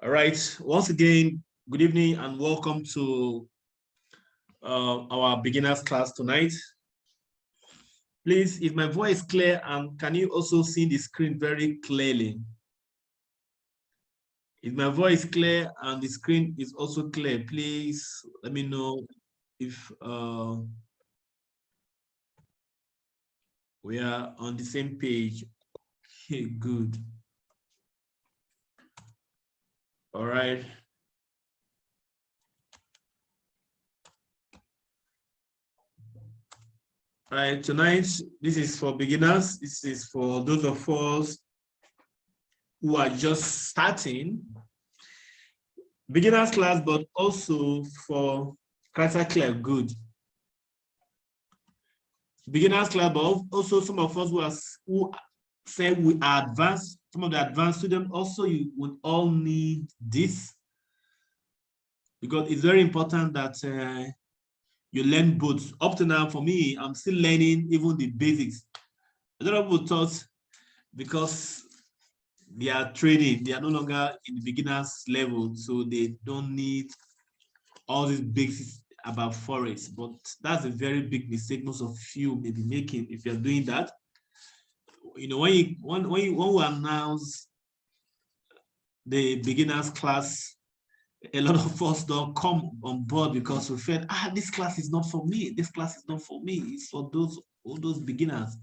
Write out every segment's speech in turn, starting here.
All right. Once again, good evening and welcome to our beginners class tonight. Please, is my voice clear and can you also see the screen very clearly? Is my voice clear and the screen is also clear? Please let me know if we are on the same page. Okay, good. All right. All right, tonight, this is for beginners. This is for those of us who are just starting. Beginners class, but also for critical good. Beginners class, but also some of us who say we are advanced, some of the advanced students also, you would all need this because it's very important that you learn both. Up to now, for me, I'm still learning even the basics. A lot of people thought because they are training, they are no longer in the beginners level, so they don't need all these basics about forex. But that's a very big mistake most of you may be making if you're doing that. You know, when we announce the beginners class, a lot of us don't come on board because we felt, this class is not for me. This class is not for me. It's for all those beginners.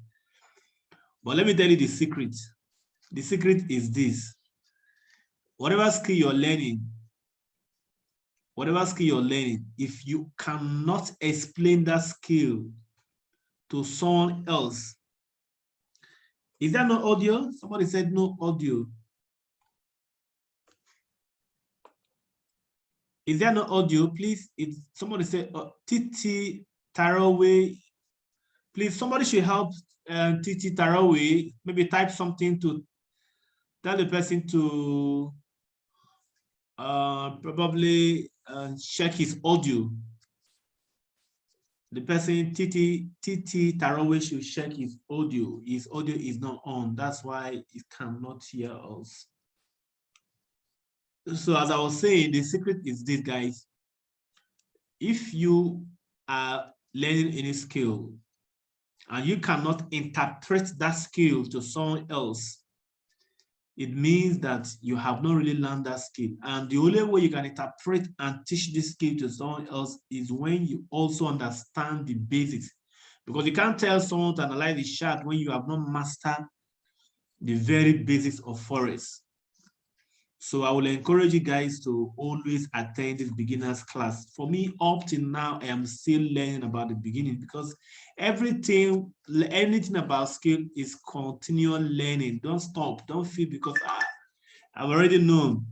But let me tell you the secret. The secret is this. Whatever skill you're learning, if you cannot explain that skill to someone else, is there no audio? Somebody said no audio. Is there no audio? Please, somebody said TT Taraway. Please, somebody should help TT Taraway. Maybe type something to tell the person to probably check his audio. The person TT Taraway should check his audio. His audio is not on. That's why he cannot hear us. So as I was saying, the secret is this, guys. If you are learning any skill and you cannot interpret that skill to someone else, it means that you have not really learned that skill. And the only way you can interpret and teach this skill to someone else is when you also understand the basics. Because you can't tell someone to analyze the chart when you have not mastered the very basics of forex. So I will encourage you guys to always attend this beginners class. For me, up till now, I am still learning about the beginning because anything about skill is continual learning. Don't stop. Don't feel because I've already known.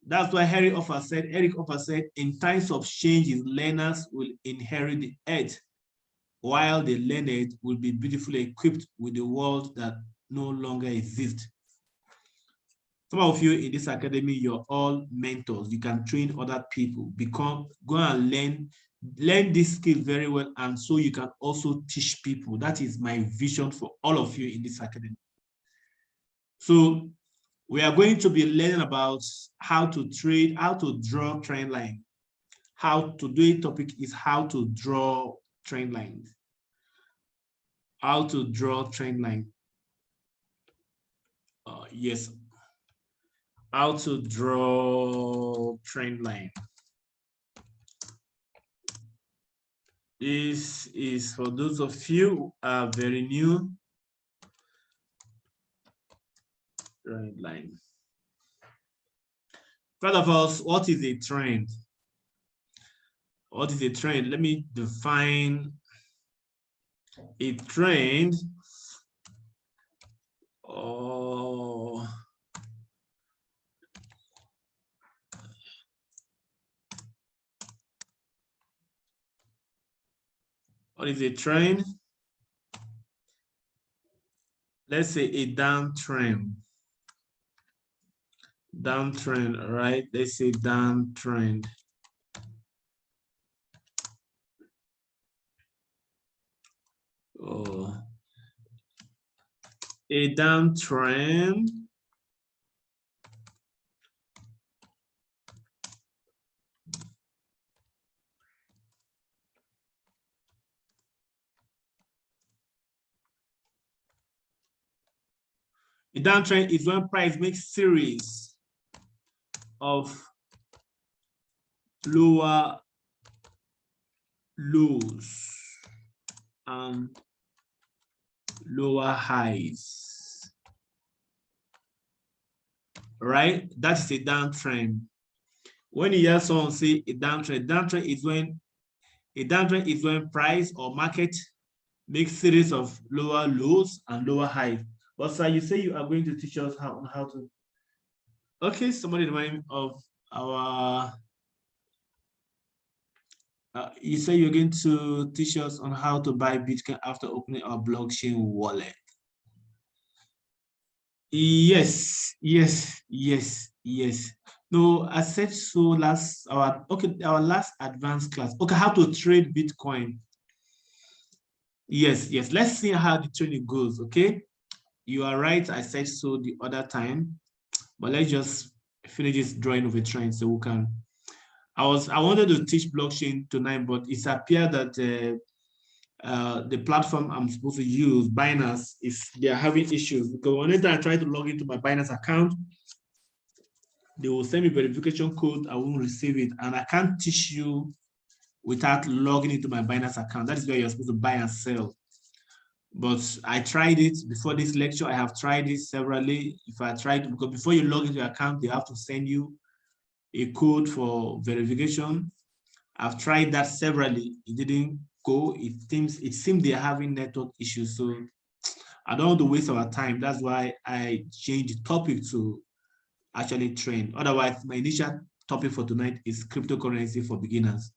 That's why Eric Offer said, in times of changes, learners will inherit the earth, while the learned will be beautifully equipped with the world that no longer exists. Some of you in this academy, you're all mentors. You can train other people. Go and learn this skill very well, and so you can also teach people. That is my vision for all of you in this academy. So we are going to be learning about how to trade, how to draw trend line. How to do it topic is how to draw trend lines. How to draw trend line. Yes. How to draw trend line. This is for those of you who are very new. Trend line. First of all, what is a trend? What is a trend? Let me define a trend. What is a trend? Let's say a downtrend. Downtrend, all right? Let's say downtrend. A downtrend A downtrend is when price makes series of lower lows and lower highs, right? That is a downtrend. When you hear someone say a downtrend, a downtrend is when price or market makes series of lower lows and lower highs. But sir, you say you are going to teach us how to. Okay, somebody remind me of our. You say you're going to teach us on how to buy Bitcoin after opening our blockchain wallet. Yes. No, I said so last our last advanced class. Okay, how to trade Bitcoin. Yes. Let's see how the trading goes. Okay, you are right. I said so the other time, but let's just finish this drawing of a trend so we can. I wanted to teach blockchain tonight, but it's appeared that the platform I'm supposed to use, Binance, they are having issues because whenever I try to log into my Binance account, they will send me verification code. I won't receive it, and I can't teach you without logging into my Binance account. That is where you're supposed to buy and sell. But I tried it before this lecture. I have tried it severally. If I tried, because before you log into your account, they have to send you a code for verification. I've tried that severally. It didn't go. It seems they're having network issues. So I don't want to waste our time. That's why I changed the topic to actually trend. Otherwise, my initial topic for tonight is cryptocurrency for beginners.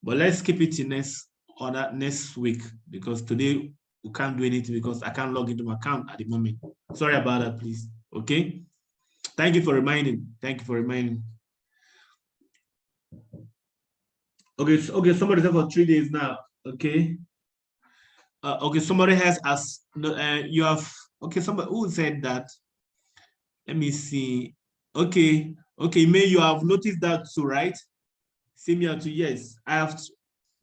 But let's keep it in next week, because today we can't do anything because I can't log into my account at the moment. Sorry about that, please. Okay. Thank you for reminding. Okay, somebody said for 3 days now. Okay. Okay, somebody has asked, you have, okay, somebody who said that. Let me see. Okay, May, you have noticed that too, right? Similar to, yes, I have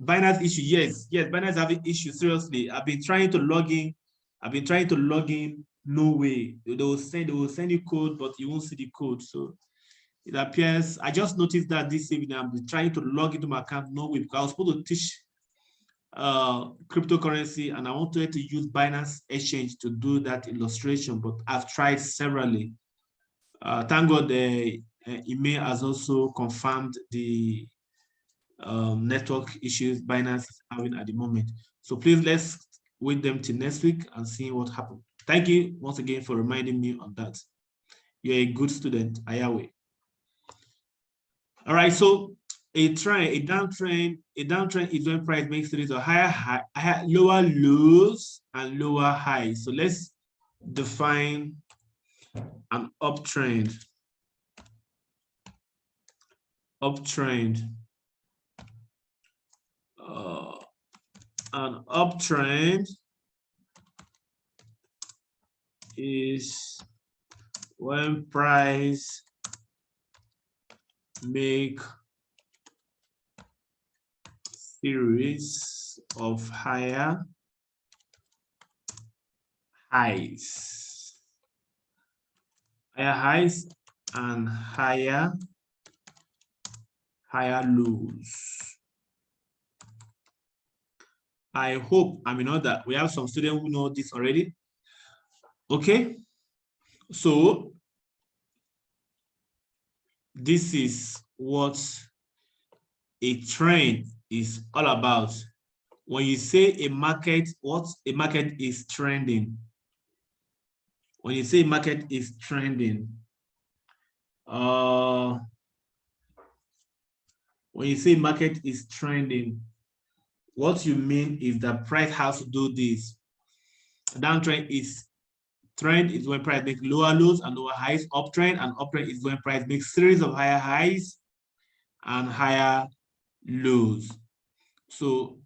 Binance issue. Yes, Binance having issue. Seriously, I've been trying to log in. No way. They will send you code, but you won't see the code. So it appears, I just noticed that this evening I'm trying to log into my account. No way, because I was supposed to teach cryptocurrency, and I wanted to use Binance Exchange to do that illustration, but I've tried severally. Thank God the email has also confirmed the network issues Binance is having at the moment. So please, let's wait them till next week and see what happens. Thank you once again for reminding me on that. You're a good student, Ayawe. All right, so a downtrend is when price makes series of lower lows and lower highs. So let's define an uptrend. An uptrend is when price make series of higher highs and higher lows. I hope that we have some students who know this already. Okay, so this is what a trend is all about. When you say a market, what a market is trending. When you say market is trending, when you say market is trending, what you mean is that price has to do this. Downtrend is when price makes lower lows and lower highs. Uptrend is when price makes series of higher highs and higher lows. So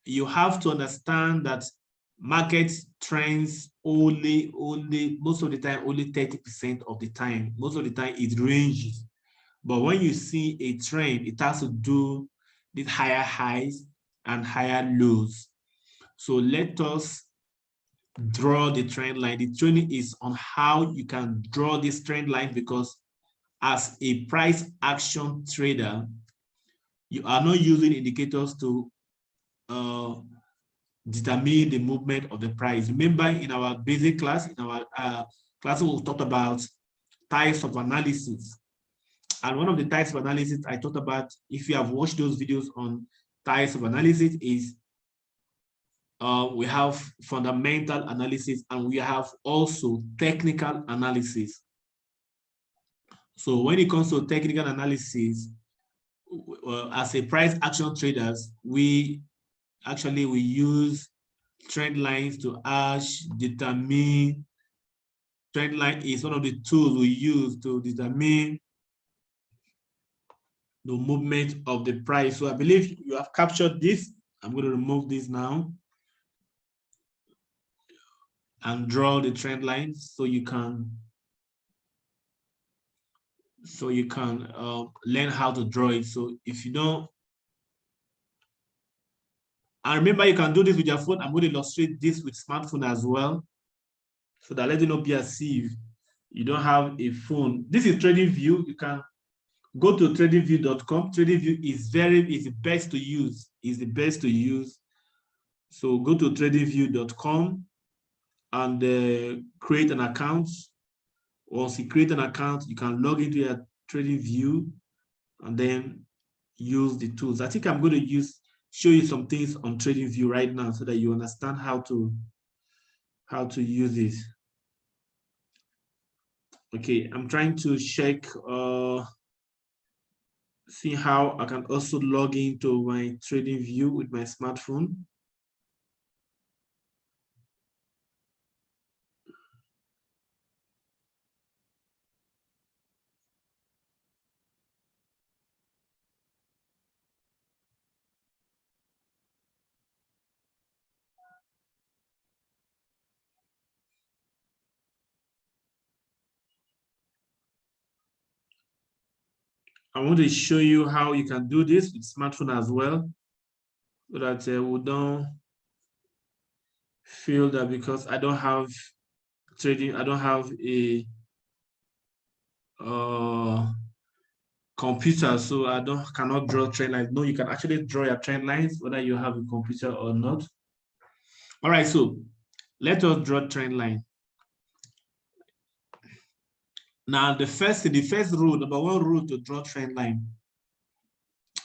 you have to understand that market trends only most of the time, only 30% of the time. Most of the time it ranges. But when you see a trend, it has to do with higher highs and higher lows. So let us draw the trend line. The training is on how you can draw this trend line, because as a price action trader, you are not using indicators to determine the movement of the price. Remember, in our basic class, in our class, we talked about types of analysis. And one of the types of analysis I talked about, if you have watched those videos on types of analysis, is we have fundamental analysis and we have also technical analysis. So when it comes to technical analysis, as a price action traders, we use trend lines to determine. Trend line is one of the tools we use to determine the movement of the price. So I believe you have captured this. I'm going to remove this now and draw the trend line so you can learn how to draw it. So if you don't, and remember, you can do this with your phone. I'm going to illustrate this with smartphone as well, so that let it not be as if you don't have a phone. This is TradingView. You can go to tradingview.com. TradingView is the best to use. Is the best to use. So go to tradingview.com and create an account. Once you create an account, you can log into your TradingView and then use the tools. I think I'm going to show you some things on TradingView right now so that you understand how to use it. Okay, I'm trying to check, see how I can also log into my TradingView with my smartphone. I want to show you how you can do this with smartphone as well, so that we don't feel that because I don't have trading, I don't have a computer, so I cannot draw trend lines. No, you can actually draw your trend lines whether you have a computer or not. All right, so let us draw trend line. Now, the first rule, number one rule to draw trend line,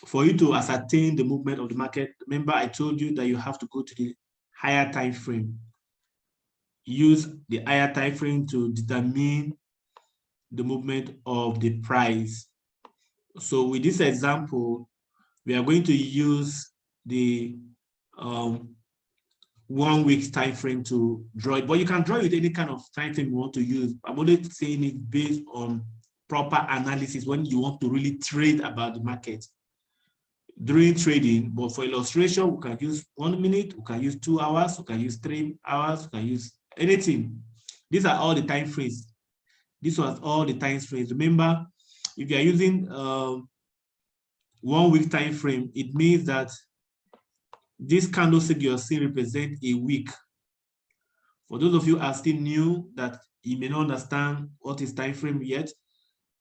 for you to ascertain the movement of the market, remember I told you that you have to go to the higher time frame. Use the higher time frame to determine the movement of the price. So with this example, we are going to use the 1 week time frame to draw it, but you can draw it any kind of time frame you want to use. I'm only saying it based on proper analysis when you want to really trade about the market during trading. But for illustration, we can use 1 minute, we can use 2 hours, we can use 3 hours, we can use anything. These are all the time frames. This was all the time frames. Remember, if you are using 1 week time frame, it means that this candlestick you're seeing represent a week. For those of you who are still new, that you may not understand what is time frame yet,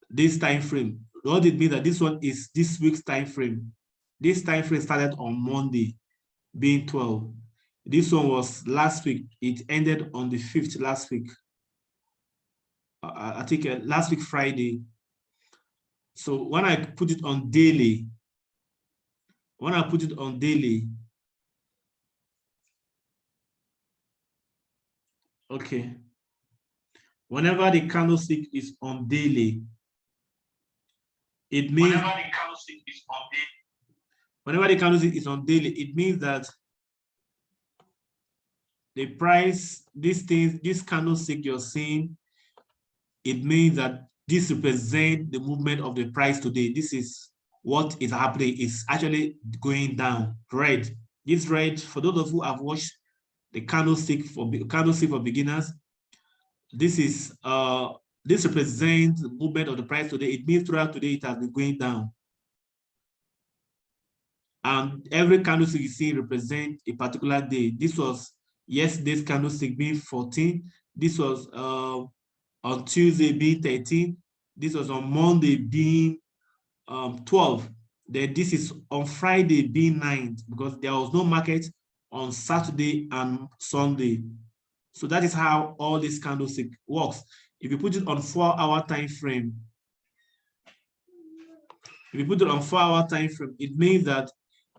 this time frame, what it means that this one is this week's time frame. This time frame started on Monday, being 12. This one was last week. It ended on the 5th last week. I think last week Friday. So when I put it on daily, okay, whenever the candlestick is on daily, it means whenever the candlestick is on daily, it means that the price, this candlestick you're seeing, it means that this represents the movement of the price today. This is what is happening. It's actually going down. Red. This red, for those of you who have watched the candlestick for beginners, this is this represents the movement of the price today. It means throughout today it has been going down. And every candlestick you see represents a particular day. This was Yesterday's candlestick being 14. This was on Tuesday being 13. This was on Monday being 12. Then this is on Friday being 9 because there was no market on Saturday and Sunday. So that is how all this candlestick works. If you put it on 4-hour time frame, it means that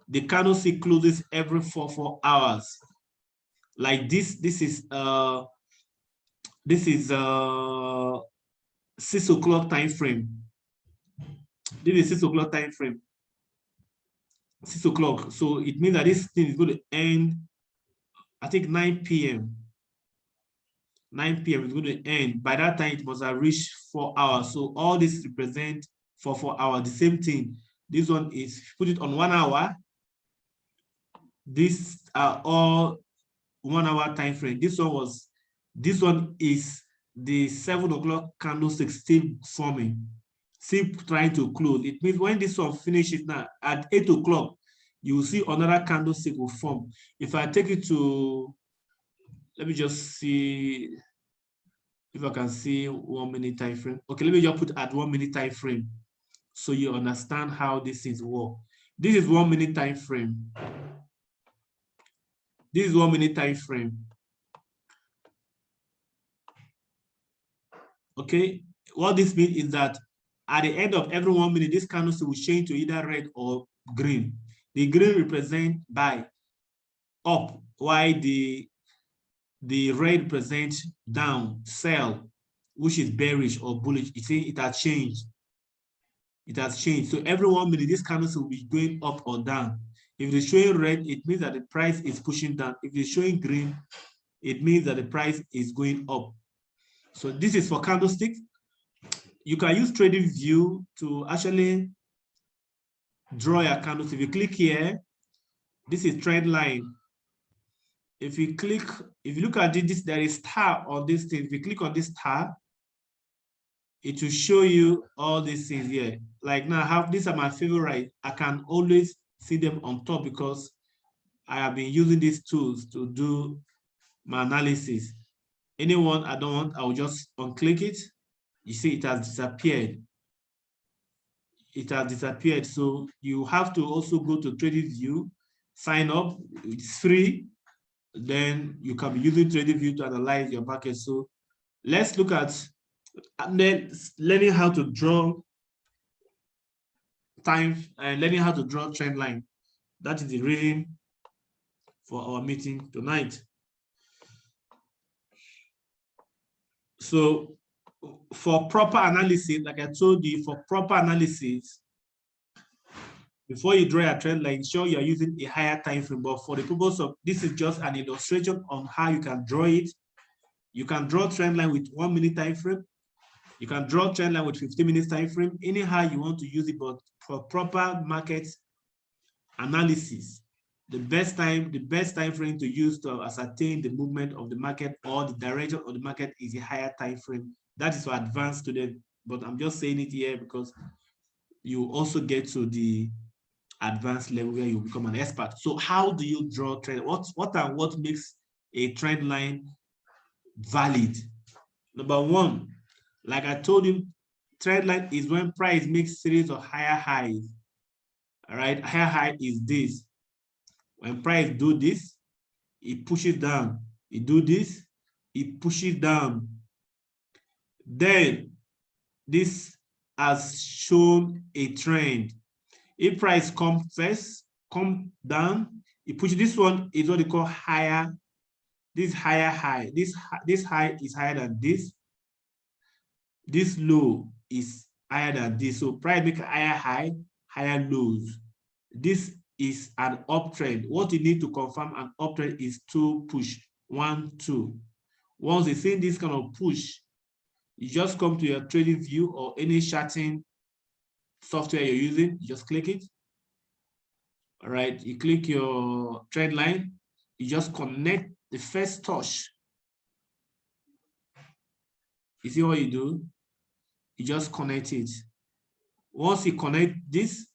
the candlestick closes every 4 hours. Like this is 6 o'clock time frame. This is 6 o'clock time frame. 6 o'clock. So it means that this thing is going to end, I think 9 p.m. 9 p.m. is going to end. By that time, it must have reached 4 hours. So all this represents for 4 hours. The same thing. This one is, put it on 1 hour. These are all 1 hour time frame. This one is the 7 o'clock candlestick still forming, still trying to close. It means when this one finishes now, at 8 o'clock, you will see another candlestick will form. If I take it to, let me just see if I can see 1 minute time frame. Okay, let me just put at 1 minute time frame so you understand how this is work. This is 1 minute time frame. This is 1 minute time frame. Okay, what this means is that at the end of every 1 minute, this candlestick will change to either red or green. The green represents buy, up, while the red represents down, sell, which is bearish or bullish. You see, it has changed. It has changed. So every 1 minute, this candlestick will be going up or down. If it's showing red, it means that the price is pushing down. If it's showing green, it means that the price is going up. So this is for candlesticks. You can use trading view to actually draw your candles. If you click here, this is trend line. If you look at this, there is star on this thing. If you click on this star, it will show you all these things here. Like now, these are my favorite. I can always see them on top because I have been using these tools to do my analysis. Anyone I don't want, I will just unclick it. You see, it has disappeared. It has disappeared. So you have to also go to trading view, sign up. It's free. Then you can be using trading view to analyze your market. So let's look at learning how to draw time and learning how to draw trend line. That is the reason for our meeting tonight. So for proper analysis, like I told you, for proper analysis, before you draw a trend line, sure you are using a higher time frame, but for the purpose of this is just an illustration on how you can draw it. You can draw trend line with 1 minute time frame. You can draw trend line with 15 minutes time frame. Anyhow you want to use it, but for proper market analysis, the best time frame to use to ascertain the movement of the market or the direction of the market is a higher time frame. That is for advanced students, but I'm just saying it here because you also get to the advanced level where you become an expert. So how do you draw trend? What makes a trend line valid? Number one, like I told you, trend line is when price makes series of higher highs. All right, higher high is this. When price do this, it pushes down. It do this, it pushes down. Then this has shown a trend. If price comes first, come down, it pushes. This one is what they call higher. This higher high. This high is higher than this. This low is higher than this. So price make a higher high, higher lows. This is an uptrend. What you need to confirm an uptrend is 2 push, 1, 2. Once you see this kind of push, you just come to your trading view or any charting software you're using, you just click it. All right, you click your trend line, you just connect the first touch. You see what you do? You just connect it. Once you connect this,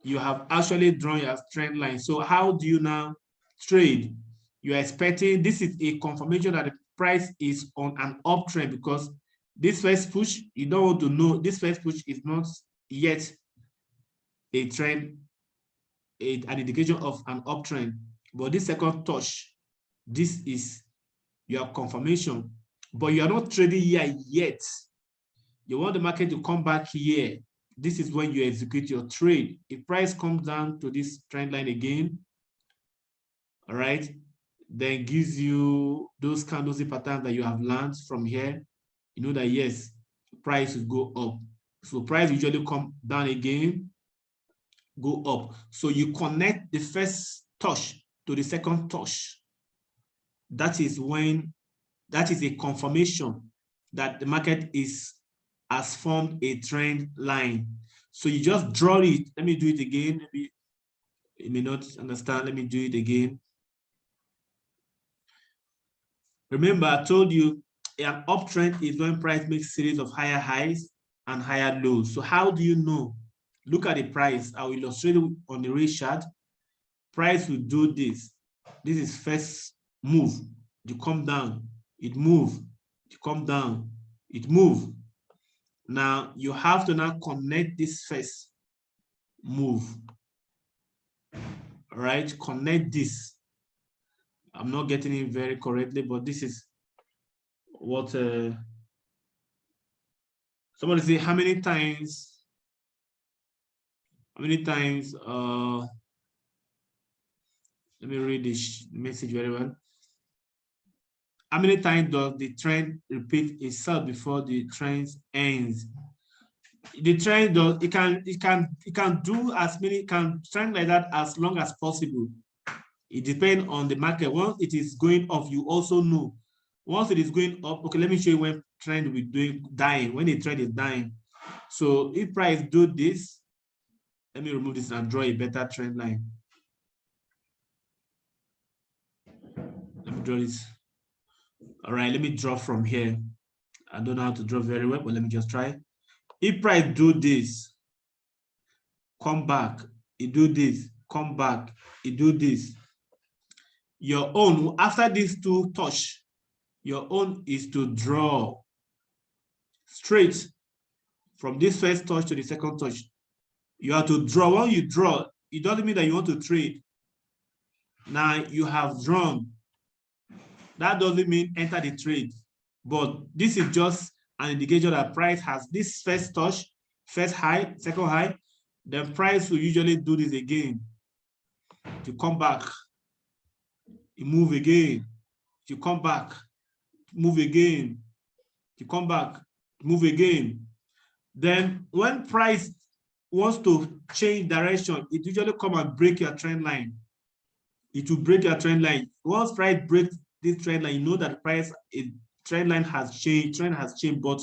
you have actually drawn your trend line. So how do you now trade? you're expecting, this is a confirmation that the price is on an uptrend, because this first push, you don't want to know, this first push is not yet a trend, an indication of an uptrend. But this second touch, this is your confirmation. But you are not trading here yet. You want the market to come back here. This is when you execute your trade. If price comes down to this trend line again, all right, then gives you those candlestick patterns that you have learned from here, you know that yes, price will go up. So price usually come down again, go up. So you connect the first touch to the second touch. That is when, that is a confirmation that the market has formed a trend line. So you just draw it. Let me do it again. Maybe you may not understand. Let me do it again. Remember, I told you an uptrend is when price makes series of higher highs and higher lows. So how do you know? Look at the price. I will illustrate it on the rate chart. Price will do this. This is first move. You come down, it move. You come down, it move. Now you have to now connect this first move. All right, connect this. I'm not getting it very correctly, but this is what somebody say, how many times let me read this message very well. How many times does the trend repeat itself before the trend ends? The trend does, it can do as many, can trend like that as long as possible. It depends on the market. Once it is going up, you also know. Once it is going up, okay, let me show you when trend will be dying, when the trend is dying. So if price do this, let me remove this and draw a better trend line. Let me draw this. All right, let me draw from here. I don't know how to draw very well, but let me just try. If price do this, come back, it do this, come back, it do this. Your own, after these two touch, your own is to draw straight from this first touch to the second touch. You have to draw. When you draw, it doesn't mean that you want to trade. Now you have drawn. That doesn't mean enter the trade. But this is just an indication that price has this first touch, first high, second high. Then price will usually do this again. To come back, you move again. You come back, move again. You come back, move again. Then when price wants to change direction, it usually come and break your trend line. It will break your trend line. Once price breaks this trend line, you know that price trend line has changed, but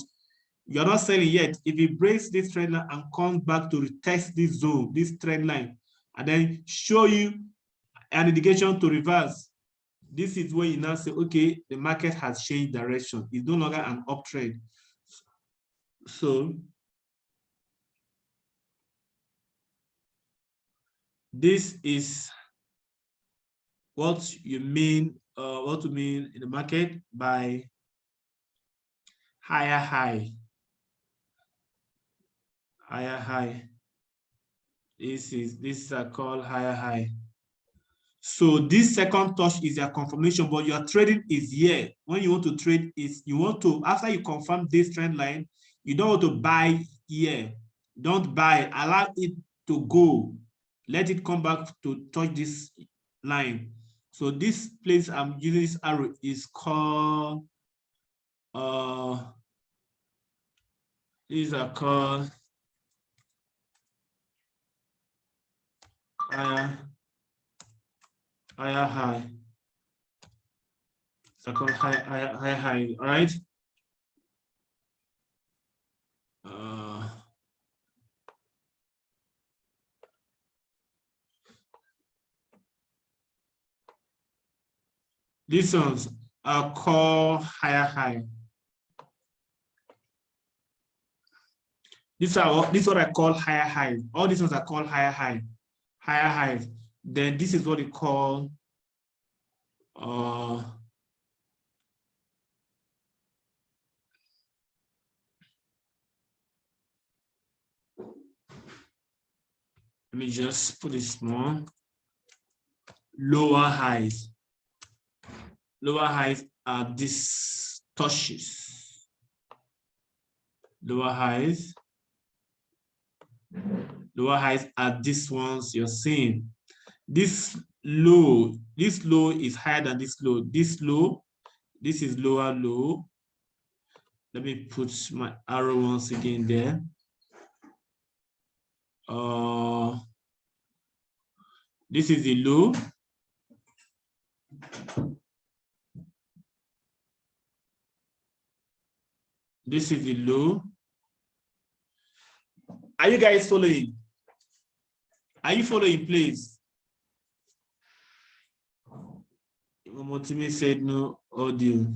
you're not selling yet. If it breaks this trend line and comes back to retest this zone, this trend line, and then show you an indication to reverse, this is where you now say, okay, the market has changed direction. It's no longer an uptrend. So this is what you mean, what to mean in the market by higher high. Higher high. This is called higher high. So this second touch is your confirmation, but your trading is here. When you want to trade, is you want to, after you confirm this trend line, you don't want to buy here. Don't buy, allow it to go. Let it come back to touch this line. So this place I'm using this arrow is called these are called higher high. It's called higher high. All right. These ones are called higher high. This is what I call higher high. All these ones are called higher high. Higher highs. Then this is what we call let me just put it small. Lower highs. Lower highs are these touches. Lower highs. Lower highs are these ones you're seeing. This low is higher than this low. This low, this is lower low. Let me put my arrow once again there. This is the low. This is the low. Are you guys following? Are you following, please? Motimi said no audio.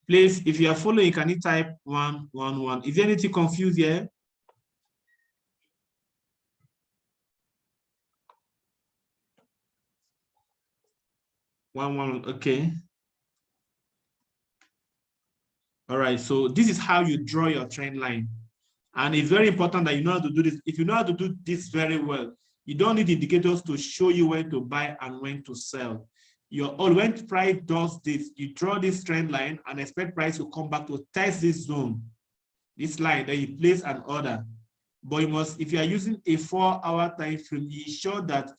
Please, if you are following, can you type 111? Is there anything confused here? 111, okay. All right, so this is how you draw your trend line. And it's very important that you know how to do this. If you know how to do this very well, you don't need indicators to show you when to buy and when to sell. When price does this, you draw this trend line and expect price to come back to test this zone, this line, then you place an order. But you must, if you are using a 4-hour time frame, you ensure that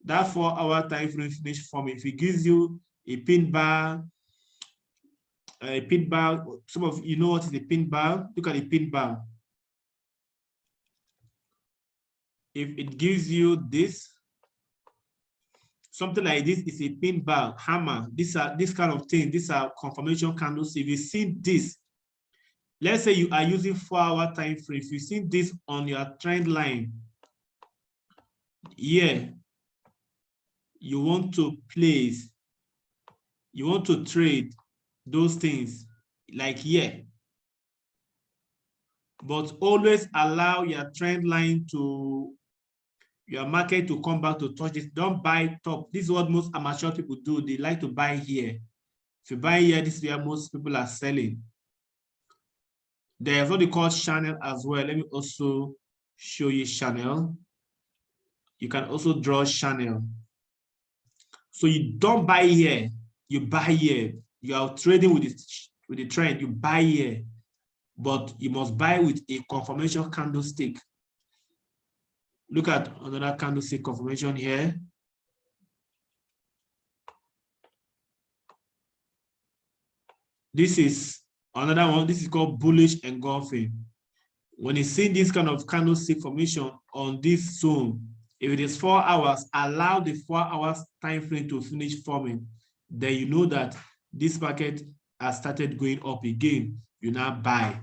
that 4-hour time frame finish forming. If it gives you a pin bar, some of you know what is a pin bar. Look at the pin bar. If it gives you this, something like this is a pin bar, hammer. These are this kind of thing. These are confirmation candles. If you see this, let's say you are using 4-hour time frame. If you see this on your trend line, here, you want to place, you want to trade those things like here. But always allow your trend line to, your market to come back to touch it. Don't buy top. This is what most amateur people do. They like to buy here. If you buy here, this is where most people are selling. There's what they call channel as well. Let me also show you channel. You can also draw channel. So you don't buy here, you buy here. You are trading with the trend, you buy here, but you must buy with a confirmation candlestick. Look at another candlestick confirmation here. This is another one. This is called bullish engulfing. When you see this kind of candlestick formation on this zone, if it is 4 hours, allow the 4 hours time frame to finish forming. Then you know that this market has started going up again. You now buy.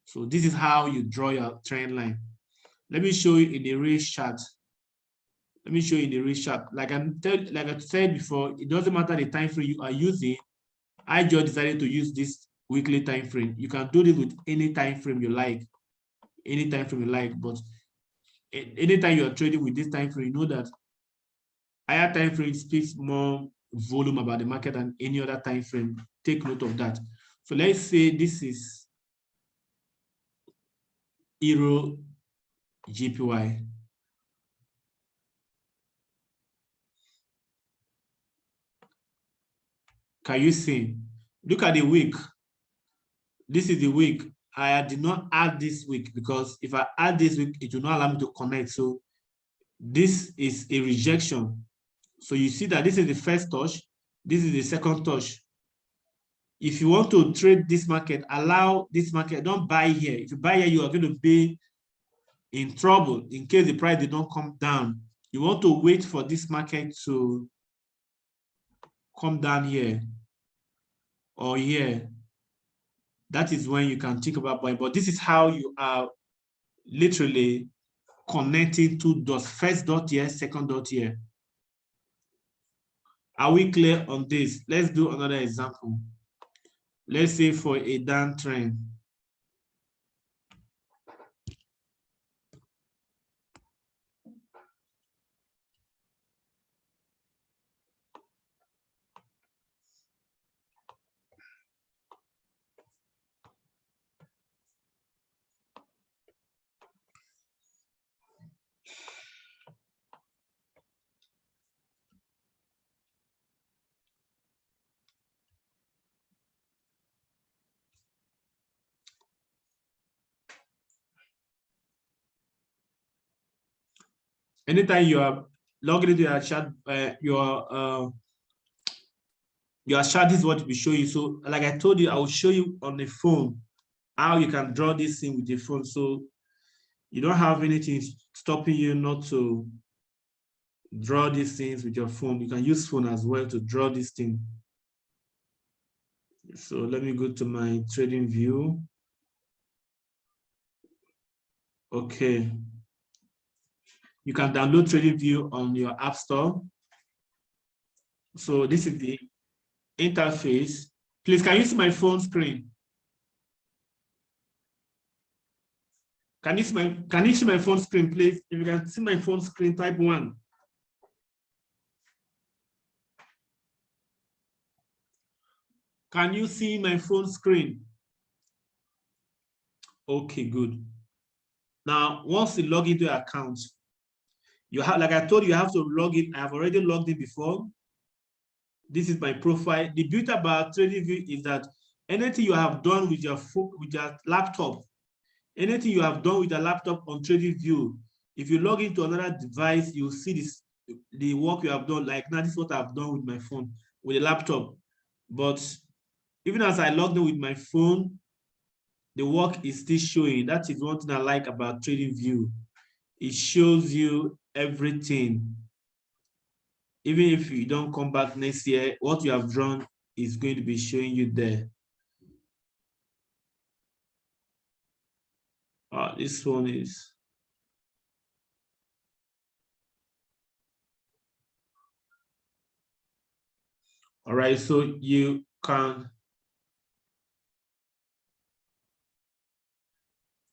So this is how you draw your trend line. Let me show you in the real chart. Let me show you in the real chart. Like I said before, it doesn't matter the time frame you are using. I just decided to use this weekly time frame. You can do this with any time frame you like. Any time frame you like, but anytime you are trading with this time frame, you know that higher time frame speaks more volume about the market than any other time frame. Take note of that. So let's say this is Euro JPY. Can you see? Look at the week. This is the week. I did not add this week because if I add this week, it will not allow me to connect. So this is a rejection. So you see that this is the first touch. This is the second touch. If you want to trade this market, allow this market, don't buy here. If you buy here, you are going to be in trouble in case the price did not come down. You want to wait for this market to come down here or here. That is when you can think about buying. But this is how you are literally connecting two dots. First dot here, second dot here. Are we clear on this? Let's do another example. Let's say for a downtrend. Anytime you are logging into your chat, your chart is what will show you. So like I told you, I will show you on the phone how you can draw this thing with your phone. So you don't have anything stopping you not to draw these things with your phone. You can use phone as well to draw this thing. So let me go to my trading view. Okay. You can download trading view on your app store. So this is the interface. Please, can you see my phone screen? Can you see my phone screen, please? If you can see my phone screen, type 1. Can you see my phone screen? Okay, good. Now, once you log into your account, you have, like I told you, you have to log in. I have already logged in before. This is my profile. The beauty about TradingView is that anything you have done with your phone, with your laptop, anything you have done with your laptop on TradingView, if you log into another device, you'll see this, the work you have done. Like now, this is what I've done with my phone, with a laptop. But even as I logged in with my phone, the work is still showing. That is one thing I like about TradingView. It shows you everything. Even if you don't come back next year, what you have drawn is going to be showing you there. This one is. All right, so you can.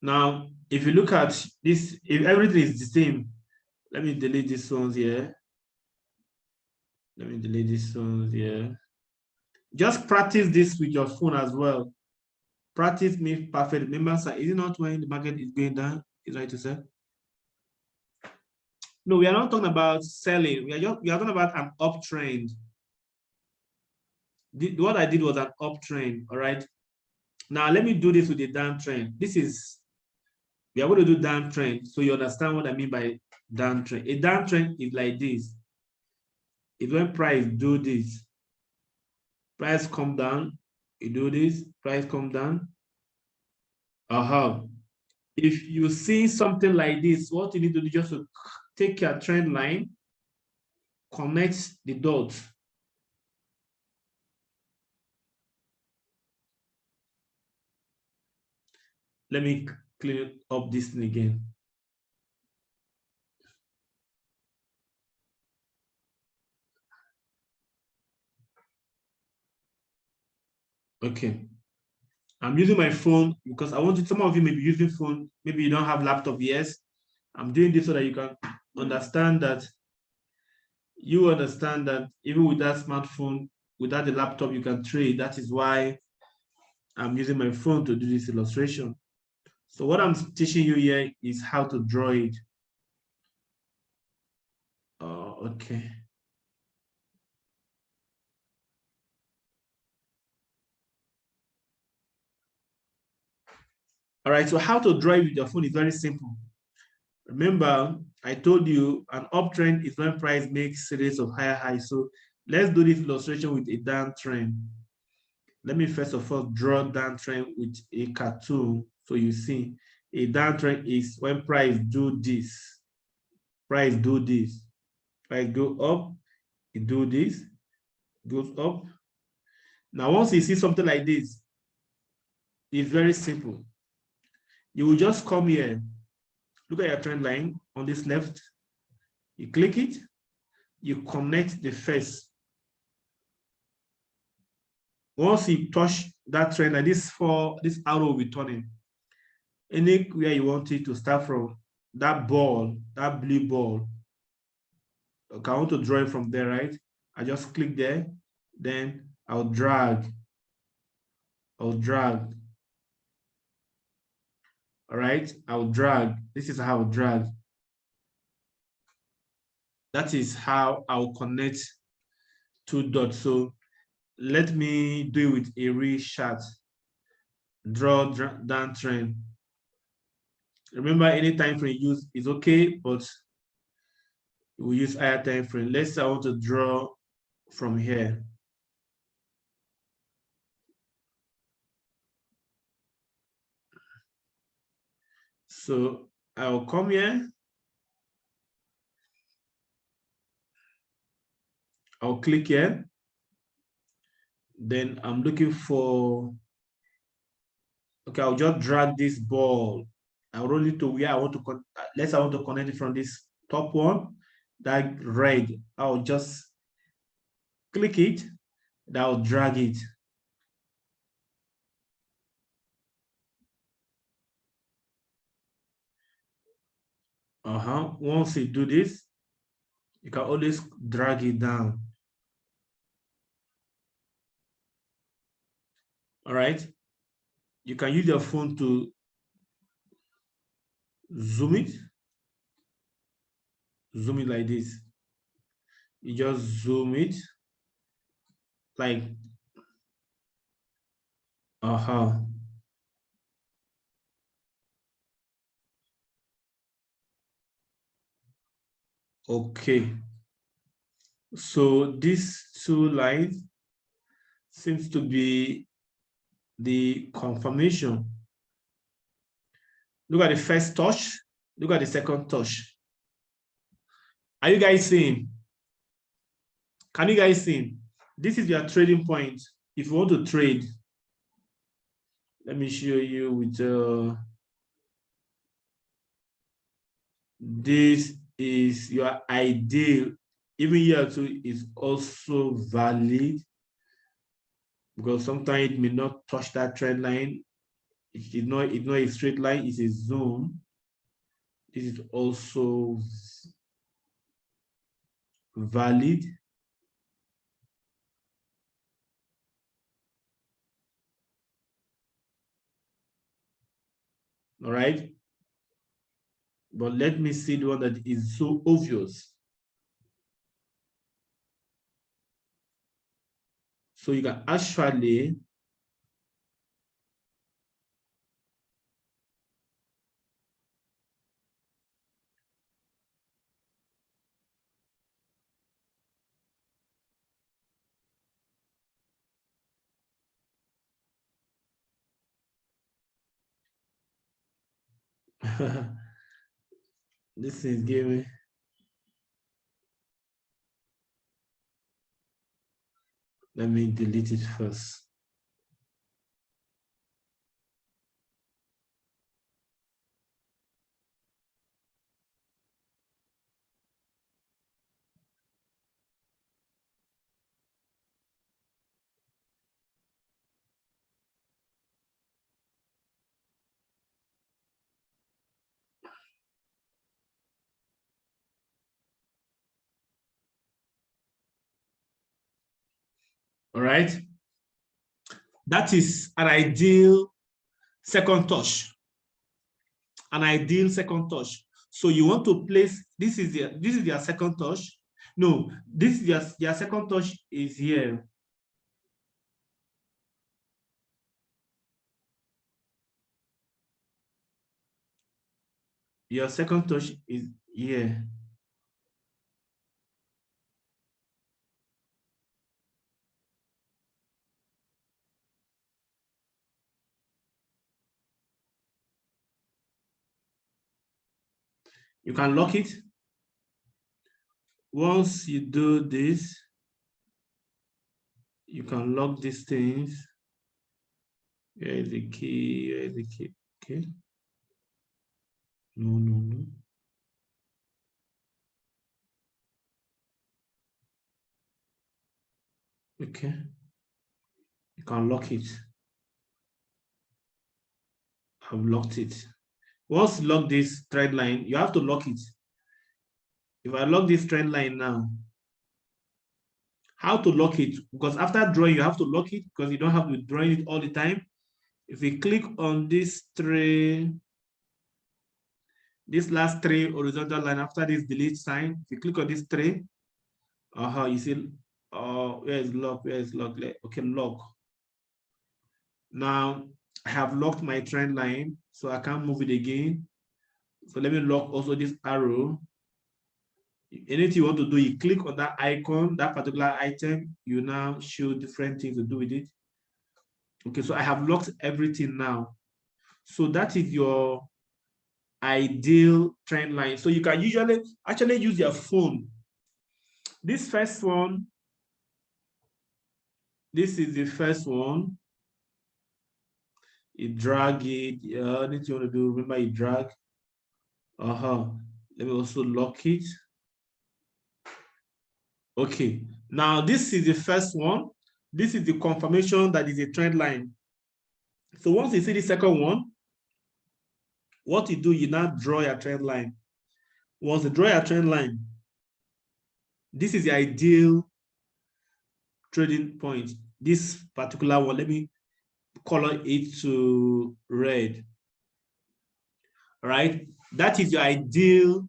Now, if you look at this, if everything is the same, let me delete these ones here. Let me delete these ones here. Just practice this with your phone as well. Practice makes perfect. Remember, sir, is it not when the market is going down? Is right to say? No, we are not talking about selling. We are talking about an uptrend. What I did was an uptrend. All right. Now let me do this with the downtrend. We are going to do downtrend, so you understand what I mean by downtrend. A downtrend is like this. It's when price do this. Price come down, you do this. Price come down. If you see something like this, what you need to do is just to take your trend line, connect the dots. Let me clean up this thing again. Okay. I'm using my phone because I want to, some of you may be using phone, maybe you don't have laptop, yes. I'm doing this so that you can understand that even with that smartphone, without the laptop, you can trade. That is why I'm using my phone to do this illustration. So what I'm teaching you here is how to draw it. Okay. All right, so how to draw it with your phone is very simple. Remember, I told you an uptrend is when price makes series of higher highs. So let's do this illustration with a downtrend. Let me first of all draw downtrend with a cartoon. So you see, a downtrend is when price do this. Price do this. Price go up, it do this, goes up. Now, once you see something like this, it's very simple. You will just come here, look at your trend line on this left, you click it, you connect the first. Once you touch that trend line, this arrow will be turning. Anywhere you want it to start from, that ball, that blue ball. Okay, I want to draw it from there, right? I just click there, then I'll drag. All right, I'll drag. This is how I'll drag. That is how I'll connect two dots. So let me do it with a real chart. Draw downtrend. Remember, any time frame use is okay, but We use higher time frame. Let's say I want to draw from here. So I'll come here. I'll click here. Then I'm looking for, okay, I'll just drag this ball. I'll roll it to where I want to, let's say I want to connect it from this top one, that red. I'll just click it, then I'll drag it. Once you do this, you can always drag it down. All right. You can use your phone to zoom it like this. You just zoom it like okay, so these two lines seems to be the confirmation. Look at the first touch, look at the second touch. Are you guys seeing? Can you guys see? This is your trading point. If you want to trade, let me show you with this is your ideal. Even here too is also valid because sometimes it may not touch that trend line. It's not a straight line, it's a zone. This is also valid. All right. But let me see the one that is so obvious. So you can actually this is giving. Let me delete it first. All right. That is an ideal second touch. An ideal second touch. So you want to place, this is your second touch. No, this is your second touch is here. Your second touch is here. You can lock it. Once you do this, you can lock these things. Here is the key. Here is the key. Okay. No. Okay. You can lock it. I've locked it. Once you lock this trend line, you have to lock it. If I lock this trend line now, how to lock it? Because after drawing, you have to lock it because you don't have to draw it all the time. If we click on this last three horizontal line after this delete sign, if you click on this three, you see, where is lock? Where is lock? Okay, lock. Now I have locked my trend line, so I can't move it again. So let me lock also this arrow. Anything you want to do, you click on that icon, that particular item, you now show different things to do with it. Okay, so I have locked everything now. So that is your ideal trend line. So you can usually actually use your phone. This first one, this is the first one. You drag it. Anything you want to do, remember you drag. Let me also lock it. Okay, now this is the first one. This is the confirmation that is a trend line. So once you see the second one, what you do, you now draw your trend line. Once you draw your trend line, this is the ideal trading point. This particular one, let me color it to red. All right, that is your ideal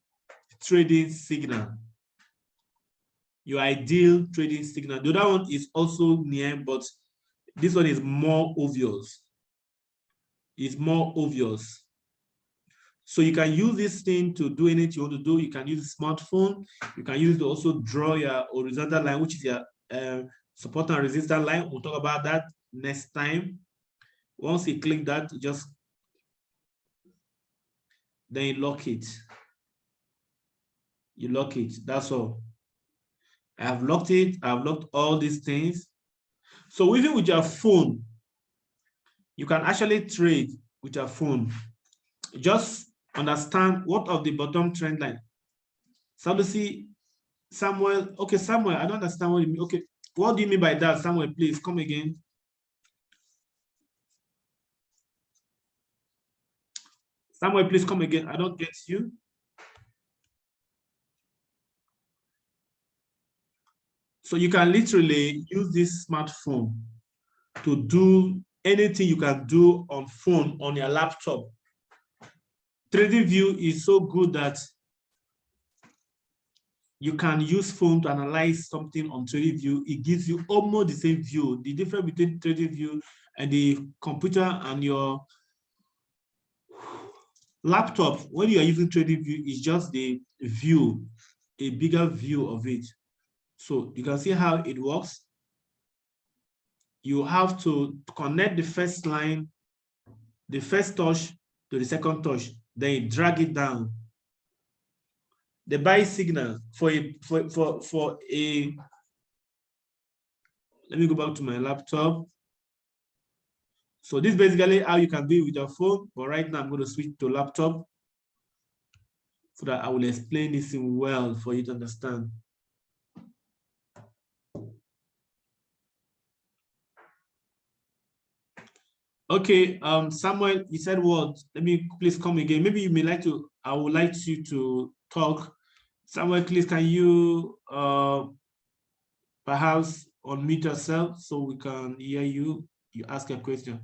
trading signal. Your ideal trading signal. The other one is also near, but this one is more obvious. It's more obvious. So you can use this thing to do anything you want to do. You can use a smartphone. You can use it to also draw your horizontal line, which is your support and resistance line. We'll talk about that next time. Once you click that, just then you lock it. You lock it. That's all. I have locked it. I've locked all these things. So even with your phone, you can actually trade with your phone. Just understand what of the bottom trend line. So to see Samuel, okay, Samuel, I don't understand what you mean. Okay, what do you mean by that, Samuel? Please come again. Samuel, please come again. I don't get you. So you can literally use this smartphone to do anything you can do on phone, on your laptop. TradingView is so good that you can use phone to analyze something on TradingView. It gives you almost the same view. The difference between TradingView and the computer and your laptop, when you are using TradingView, is just the view, a bigger view of it. So you can see how it works. You have to connect the first line, the first touch to the second touch, then you drag it down. The buy signal for a let me go back to my laptop. So this is basically how you can do it with your phone, but right now I'm going to switch to laptop so that I will explain this in well for you to understand. Okay, Samuel, you said what? Let me please come again. Maybe you may like to, I would like you to talk. Samuel, please, can you perhaps unmute yourself so we can hear you? You ask a question.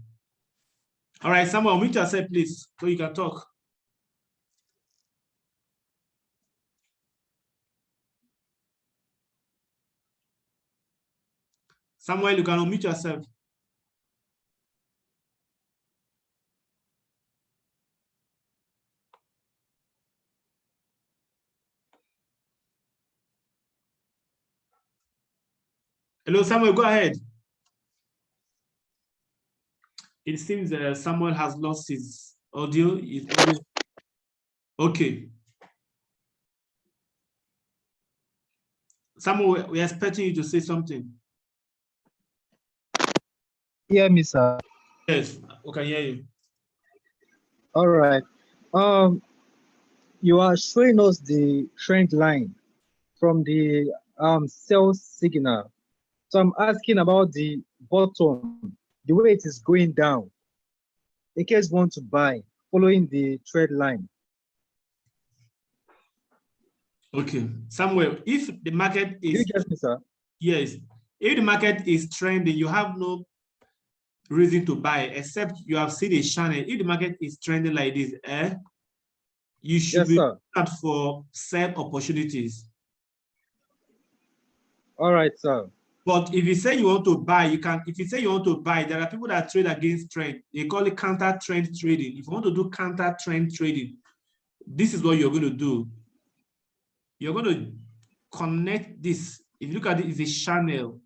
All right, Samuel, unmute yourself, please, so you can talk. Samuel, you can unmute yourself. Hello, Samuel, go ahead. It seems Samuel has lost his audio. Okay. Samuel, we're expecting you to say something. Hear me, sir? Yes, we can hear you. All right. You are showing us the trend line from the sell signal. So I'm asking about the bottom, the way it is going down. In case you want to buy, following the trend line. Okay, Samuel, if the market is, you get me, sir? Yes, if the market is trending, you have no reason to buy except you have seen a channel. If the market is trending like this, you should be looking for sell opportunities. All right, sir. But if you say you want to buy, you can. If you say you want to buy, there are people that trade against trend. They call it counter trend trading. If you want to do counter trend trading, this is what you're going to do. you're going to connect this. If you look at it, it's a channel.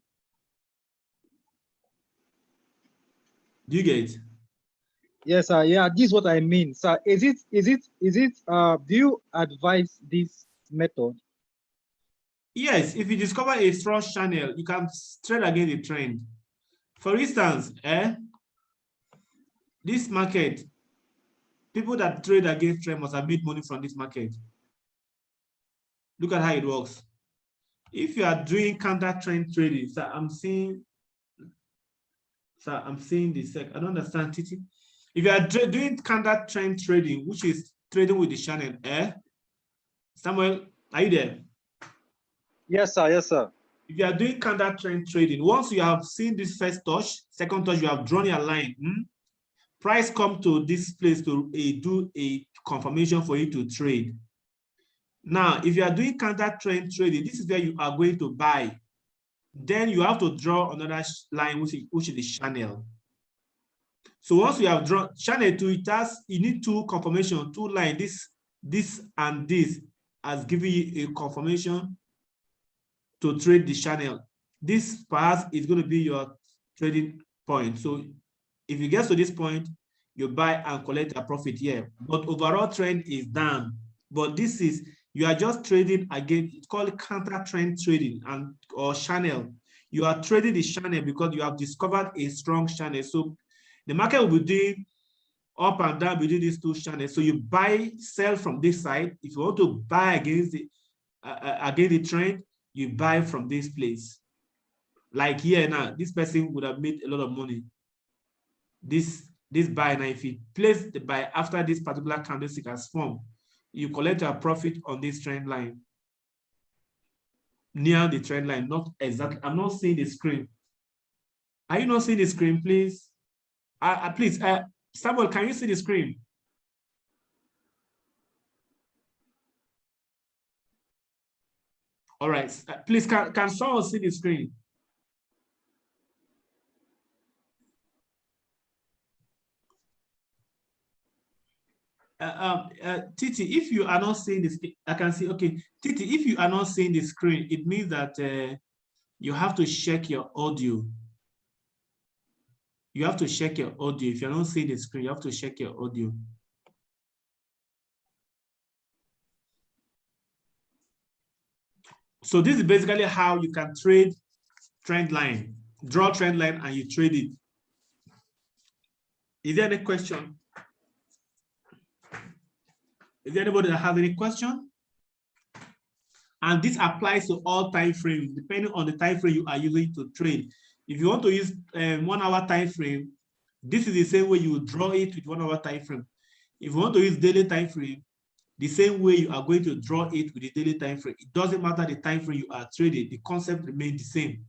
Do you get it? Yes, sir. Yeah, this is what I mean. Sir, do you advise this method? Yes, if you discover a strong channel, you can trade against the trend. For instance, this market, people that trade against trend must have made money from this market. Look at how it works. If you are doing counter trend trading, so I'm seeing this. I don't understand, Titi. If you are doing counter trend trading, which is trading with the channel, Samuel, are you there? Yes, sir. Yes, sir. If you are doing counter trend trading, once you have seen this first touch, second touch, you have drawn your line. Price come to this place to do a confirmation for you to trade. Now, if you are doing counter trend trading, this is where you are going to buy. Then you have to draw another line, which is the channel. So once you have drawn channel 2, you need two confirmation, two lines. This and this has given you a confirmation to trade the channel. This perhaps is going to be your trading point. So if you get to this point, you buy and collect a profit here. But overall trend is down. But this is, you are just trading again. It's called counter trend trading or channel. You are trading the channel because you have discovered a strong channel. So the market will be doing up and down between these two channels. So you buy, sell from this side. If you want to buy against the trend, you buy from this place. Like here now, this person would have made a lot of money. This buy now, if you place the buy after this particular candlestick has formed, you collect a profit on this trend line. Near the trend line, not exactly. I'm not seeing the screen. Are you not seeing the screen, please? Please, Samuel, can you see the screen? All right, please, can someone see the screen? Titi, if you are not seeing this, I can see, okay. Titi, if you are not seeing the screen, it means that you have to check your audio. You have to check your audio. If you're not seeing the screen, you have to check your audio. So this is basically how you can trade trend line, draw trend line, and you trade it. Is there any question? Is there anybody that has any question? And this applies to all time frames, depending on the time frame you are using to trade. If you want to use 1 hour time frame, this is the same way you draw it with 1 hour time frame. If you want to use daily time frame, the same way you are going to draw it with the daily time frame. It doesn't matter the time frame you are trading, the concept remains the same.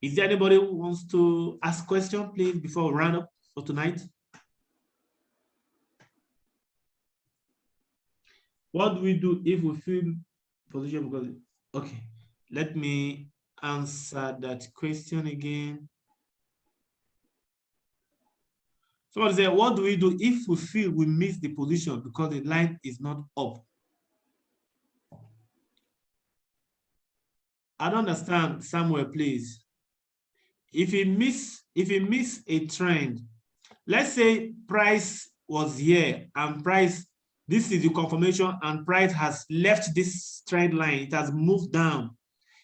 Is there anybody who wants to ask question, please, before we round up for tonight? What do we do if we feel position? Because, okay, let me answer that question again. Somebody said, what do we do if we feel we miss the position because the line is not up? I don't understand, Samuel, please. If you miss a trend, let's say price was here and price, this is the confirmation, and price has left this trend line, it has moved down.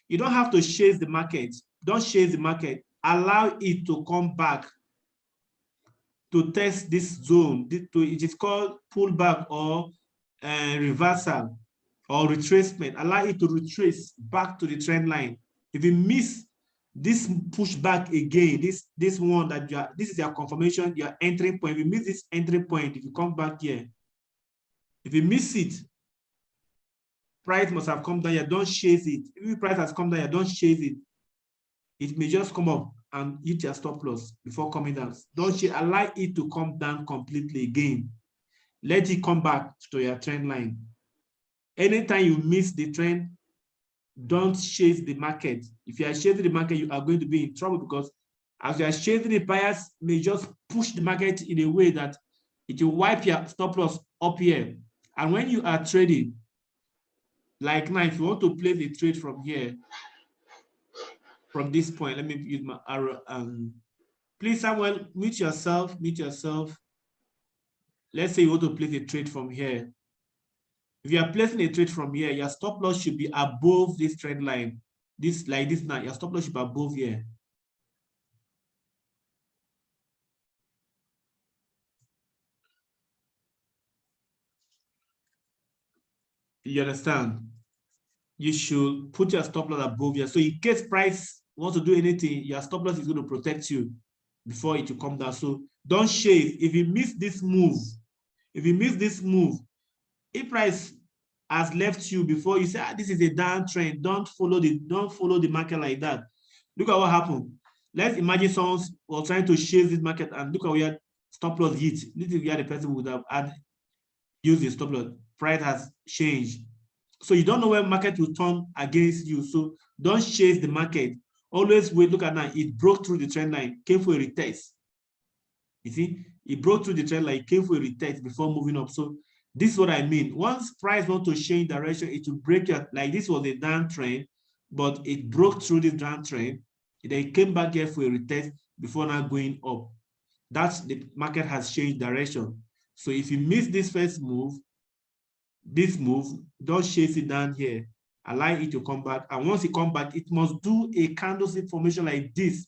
You don't have to chase the market. Don't chase the market. Allow it to come back to test this zone. It is called pullback or reversal or retracement. Allow it to retrace back to the trend line. If you miss this pushback again, this one that this is your confirmation, your entry point. If you miss this entry point, if you come back here, if you miss it, price must have come down here. Don't chase it. If price has come down here, don't chase it. It may just come up and hit your stop loss before coming down. Don't chase, allow it to come down completely again. Let it come back to your trend line. Anytime you miss the trend, don't chase the market. If you are chasing the market, you are going to be in trouble, because as you are chasing, the buyers may just push the market in a way that it will wipe your stop loss up here And when you are trading, like now, if you want to place a trade from here, from this point, let me use my arrow. Please, Samuel, mute yourself, mute yourself. Let's say you want to place a trade from here. If you are placing a trade from here, your stop loss should be above this trend line. This, like this now, your stop loss should be above here. You understand? You should put your stop loss above here. So in case price wants to do anything, your stop loss is going to protect you before it will come down. So don't chase. If you miss this move, if price has left you before you say, this is a downtrend, don't follow the market like that. Look at what happened. Let's imagine someone was trying to chase this market and look at where stop loss hit. This is where the person would have used the stop loss. Price has changed. So you don't know when market will turn against you. So don't chase the market. Always wait. Look at that. It broke through the trend line, came for a retest. You see, it broke through the trend line, came for a retest before moving up. So this is what I mean. Once price wants to change direction, it will break your, like this was a downtrend, but it broke through the downtrend. Then came back here for a retest before now going up. That's the market has changed direction. So if you miss this first move, don't chase it down here. Allow it to come back. And once it comes back, it must do a candlestick formation like this,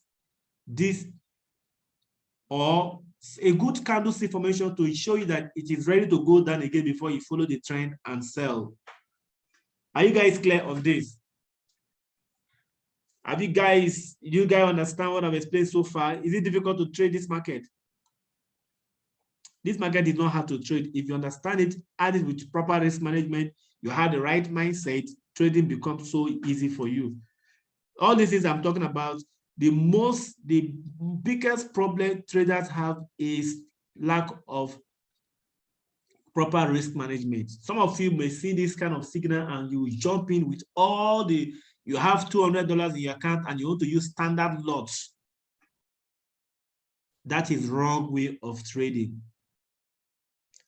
or a good candlestick formation to show you that it is ready to go down again before you follow the trend and sell. Are you guys clear on this? Have you guys understand what I've explained so far? Is it difficult to trade this market? This market is not hard to trade. If you understand it, add it with proper risk management, you have the right mindset, trading becomes so easy for you. All these things I'm talking about, the biggest problem traders have is lack of proper risk management. Some of you may see this kind of signal and you jump in with you have $200 in your account and you want to use standard lots. That is wrong way of trading.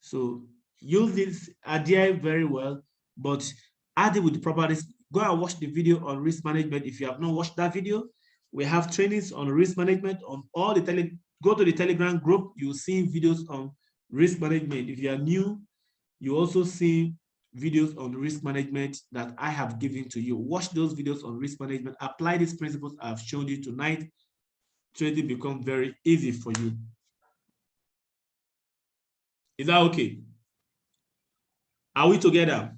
So use this idea very well, but add it with the proper risk. Go and watch the video on risk management. If you have not watched that video, we have trainings on risk management on all the go to the Telegram group. You'll see videos on risk management. If you are new, you also see videos on risk management that I have given to you. Watch those videos on risk management. Apply these principles I've shown you tonight. Trading becomes very easy for you. Is that okay? Are we together?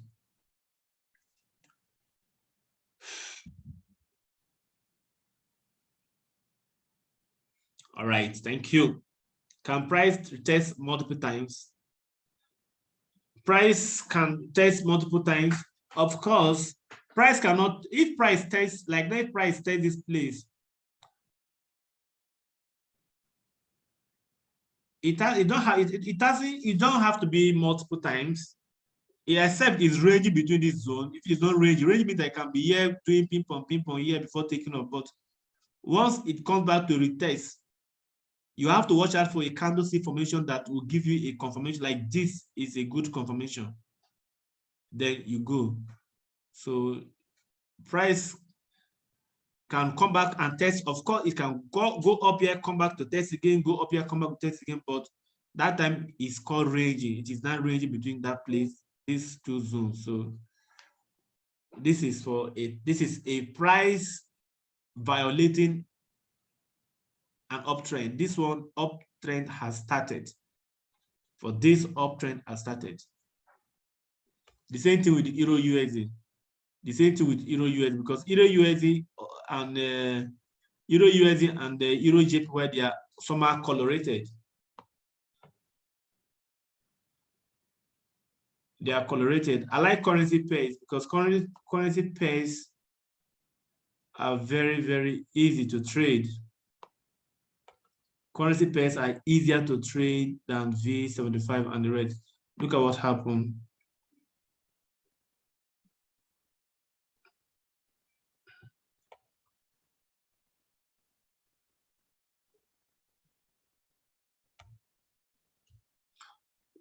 All right, thank you. Can price test multiple times? Price can test multiple times. Of course, price cannot, if price tests, like that price tests this place, it don't have to be multiple times, except it's ranging between this zone. If it's not ranging means I can be here doing ping pong here before taking off. But once it comes back to retest, you have to watch out for a candlestick formation that will give you a confirmation like this is a good confirmation. Then you go. So price can come back and test. Of course, it can go up here, come back to test again, go up here, come back to test again. But that time is called ranging. It is not ranging between that place, these two zones. So this is a price violating an uptrend. This one uptrend has started. For this uptrend has started. The same thing with the Euro USD. The same thing with Euro USD, because Euro USD and Euro USD and the Euro JPY, they are somehow colorated. They are colorated. I like currency pairs because currency pairs are very, very easy to trade. Currency pairs are easier to trade than V75 and the rest. Look at what happened.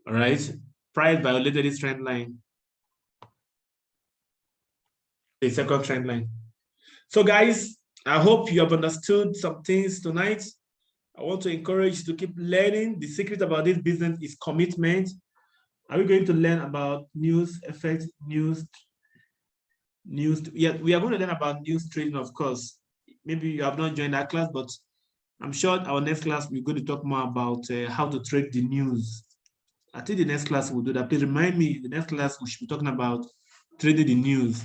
All right. price violated this trend line. The second trend line. So guys, I hope you have understood some things tonight. I want to encourage you to keep learning. The secret about this business is commitment. Are we going to learn about news effects, news? Yeah, we are going to learn about news trading, of course. Maybe you have not joined that class, but I'm sure our next class we're going to talk more about how to trade the news. I think the next class we'll do that. Please remind me, the next class we should be talking about trading the news.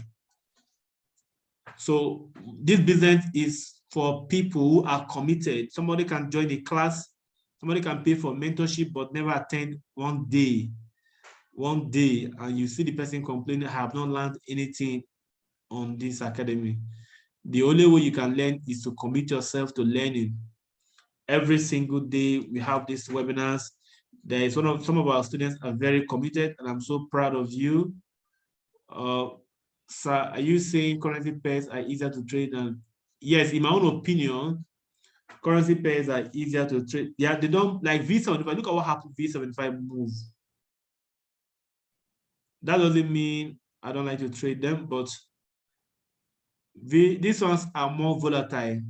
So this business is for people who are committed. Somebody can join the class, somebody can pay for mentorship, but never attend one day, and you see the person complaining, I have not learned anything on this academy. The only way you can learn is to commit yourself to learning. Every single day we have these webinars. There is some of our students are very committed, and I'm so proud of you. So are you saying currency pairs are easier to trade than? Yes, in my own opinion, currency pairs are easier to trade. Yeah, they don't like V75. Look at what happened. V75 move. That doesn't mean I don't like to trade them, but these ones are more volatile.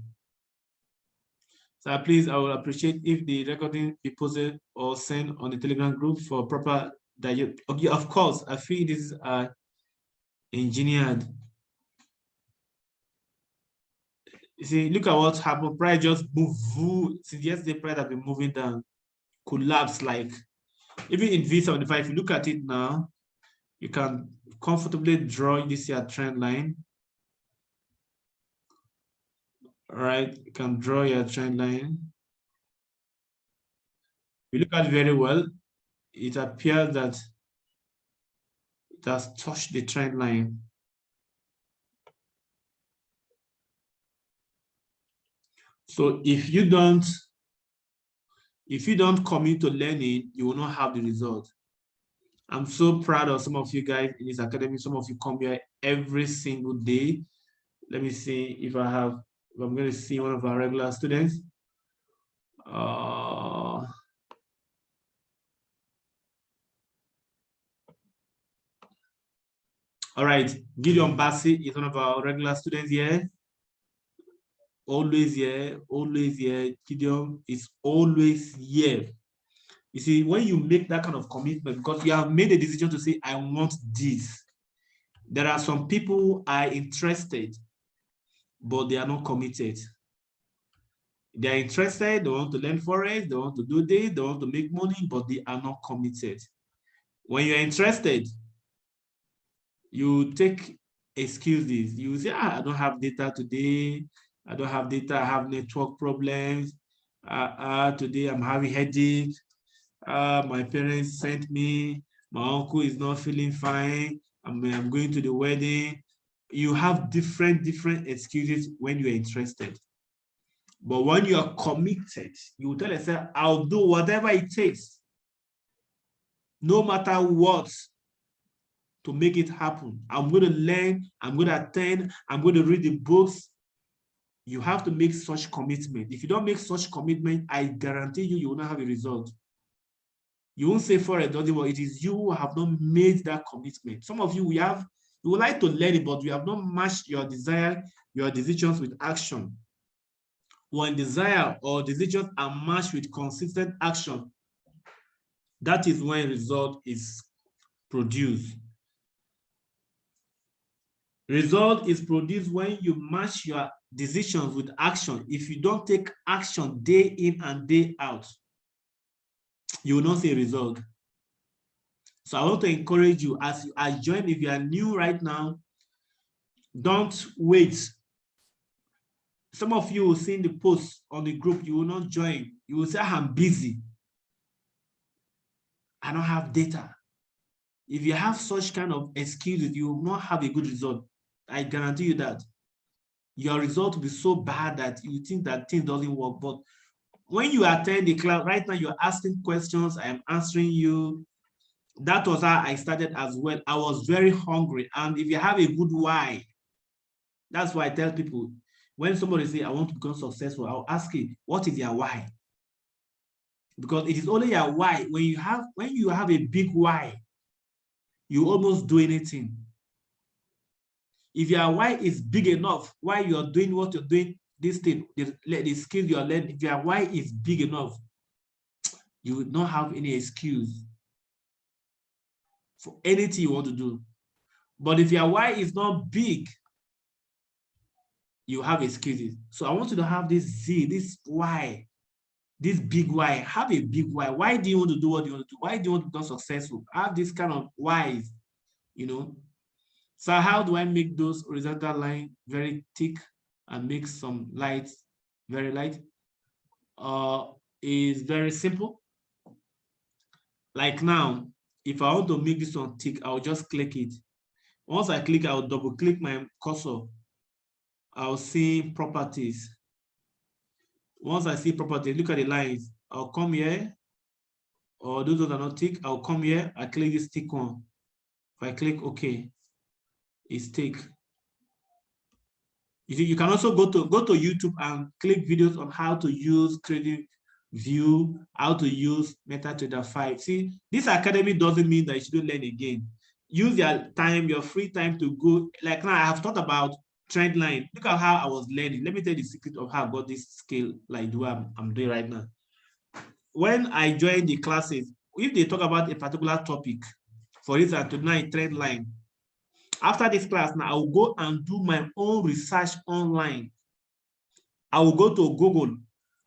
So please, I would appreciate if the recording be posted or sent on the Telegram group for proper diet. Okay, of course, I feel this is engineered. You see, look at what happened. Price just moved. Since yesterday, price has been moving down, collapse like. Even in V75, if you look at it now, you can comfortably draw this here trend line. All right, you can draw your trend line. If you look at it very well, it appears that it has touched the trend line. So if you don't commit to learning, you will not have the result. I'm so proud of some of you guys in this academy. Some of you come here every single day. Let me see if I'm going to see one of our regular students. All right, Gideon Bassi is one of our regular students here. Always here, always here. Gideon is always here. You see, when you make that kind of commitment, because you have made a decision to say, I want this. There are some people who are interested, but they are not committed. They are interested, they want to learn Forex, they want to do this, they want to make money, but they are not committed. When you're interested, you take excuses. You say, I don't have data today. I don't have data, I have network problems. Today I'm having headache. My parents sent me, my uncle is not feeling fine. I'm going to the wedding. You have different excuses when you're interested. But when you are committed, you tell yourself, I'll do whatever it takes, no matter what, to make it happen. I'm going to learn, I'm going to attend, I'm going to read the books. You have to make such commitment. If you don't make such commitment, I guarantee you will not have a result. You won't say for it doesn't work. It is you who have not made that commitment. Some of you, you would like to learn it, but you have not matched your desire, your decisions with action. When desire or decisions are matched with consistent action, that is when result is produced. Result is produced when you match your decisions with action. If you don't take action day in and day out, you will not see a result. So I want to encourage you as you are joining, if you are new right now, don't wait. Some of you will see the post on the group, you will not join. You will say, I'm busy. I don't have data. If you have such kind of excuses, you will not have a good result. I guarantee you that. Your result will be so bad that you think that things doesn't work. But when you attend the class, right now you're asking questions, I am answering you. That was how I started as well. I was very hungry. And if you have a good why, that's why I tell people, when somebody say, I want to become successful, I'll ask you, what is your why? Because it is only your why. When you have a big why, you almost do anything. If your why is big enough, why you're doing what you're doing, this thing, the skill you're learning, if your why is big enough, you would not have any excuse for anything you want to do. But if your why is not big, you have excuses. So I want you to have this Z, this why, this big why. Have a big why. Why do you want to do what you want to do? Why do you want to become successful? Have this kind of whys, you know. So how do I make those horizontal lines very thick and make some lights very light? Is very simple. Like now, if I want to make this one thick, I'll just click it. Once I click, I'll double click my cursor. I'll see properties. Once I see properties, look at the lines. I'll come here, or those that are not thick, I'll come here, I click this thick one. If I click OK, it's thick. You see, you can also go to YouTube and click videos on how to use Creative View, how to use MetaTrader 5. See, this academy doesn't mean that you shouldn't learn again. Use your time, your free time to go. Like now, I have thought about Trendline. Look at how I was learning. Let me tell you the secret of how I got this skill like the way I'm doing right now. When I join the classes, if they talk about a particular topic, for instance, tonight, Trendline, after this class now, I will go and do my own research online. I will go to Google.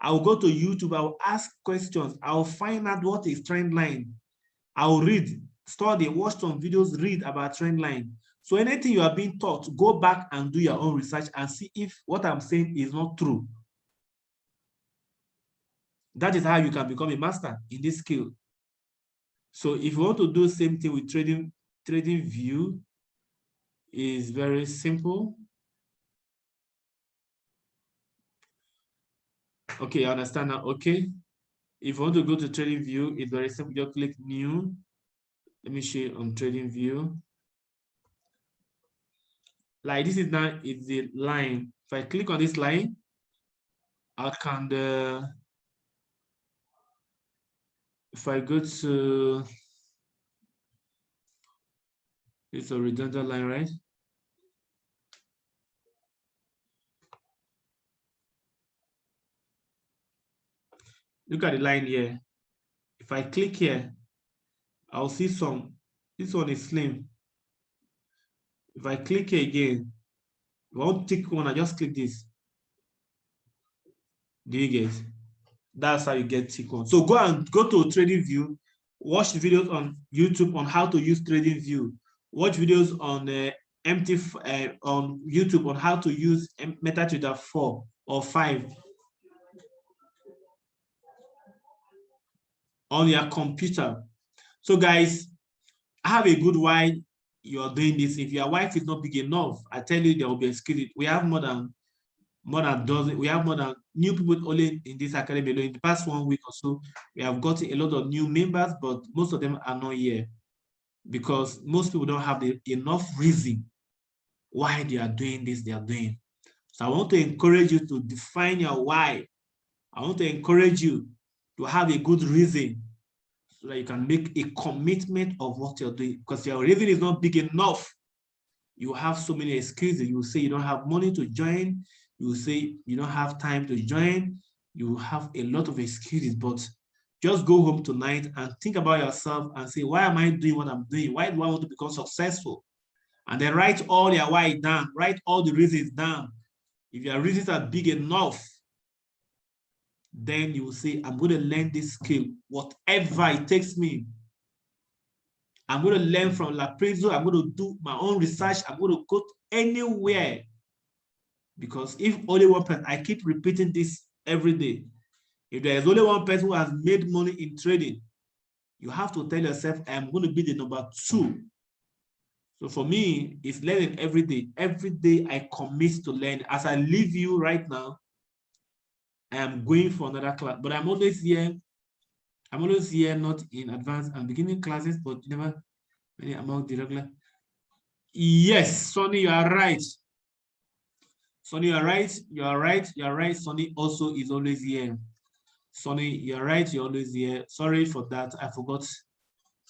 I will go to YouTube. I will ask questions. I will find out what is trend line. I will read, study, watch some videos, read about trend line. So anything you are being taught, go back and do your own research and see if what I'm saying is not true. That is how you can become a master in this skill. So if you want to do the same thing with trading view, is very simple. Okay, I understand now. Okay. If you want to go to trading view, it's very simple. Just click new. Let me show you on trading view. Like this is now is the line. If I click on this line, I can if I go to it's a redundant line, right? Look at the line here. If I click here, I'll see some. This one is slim. If I click here again, if I want to tick one, I just click this. Do you get? That's how you get tick one. So go to trading view, watch the videos on YouTube on how to use trading view. Watch videos on on YouTube on how to use MetaTrader 4 or 5 on your computer. So guys, have a good why you're doing this. If your wife is not big enough, I tell you there will be a skill. We have more than dozen. We have more than new people only in this academy. In the past 1 week or so, we have gotten a lot of new members, but most of them are not here because most people don't have enough reason why they are doing this. They are doing. So I want to encourage you to define your why. I want to encourage you to have a good reason so that you can make a commitment of what you're doing. Because your reason is not big enough, you have so many excuses. You will say you don't have money to join. You will say you don't have time to join. You have a lot of excuses, but just go home tonight and think about yourself and say, why am I doing what I'm doing? Why do I want to become successful? And then write all your why down. Write all the reasons down. If your reasons are big enough, then you will say, I'm going to learn this skill, whatever it takes me. I'm going to learn from Laprezo. I'm going to do my own research. I'm going to go anywhere. Because if only one person, I keep repeating this every day. If there is only one person who has made money in trading, you have to tell yourself, I'm going to be the number 2. So for me, it's learning every day. Every day I commit to learn. As I leave you right now, I am going for another class, but I'm always here. I'm always here, not in advance. I'm beginning classes, but never many among the regular. Yes, Sonny, you are right. Sonny, you are right. You are right. You are right. Sonny also is always here. Sonny, you are right. You're always here. Sorry for that. I forgot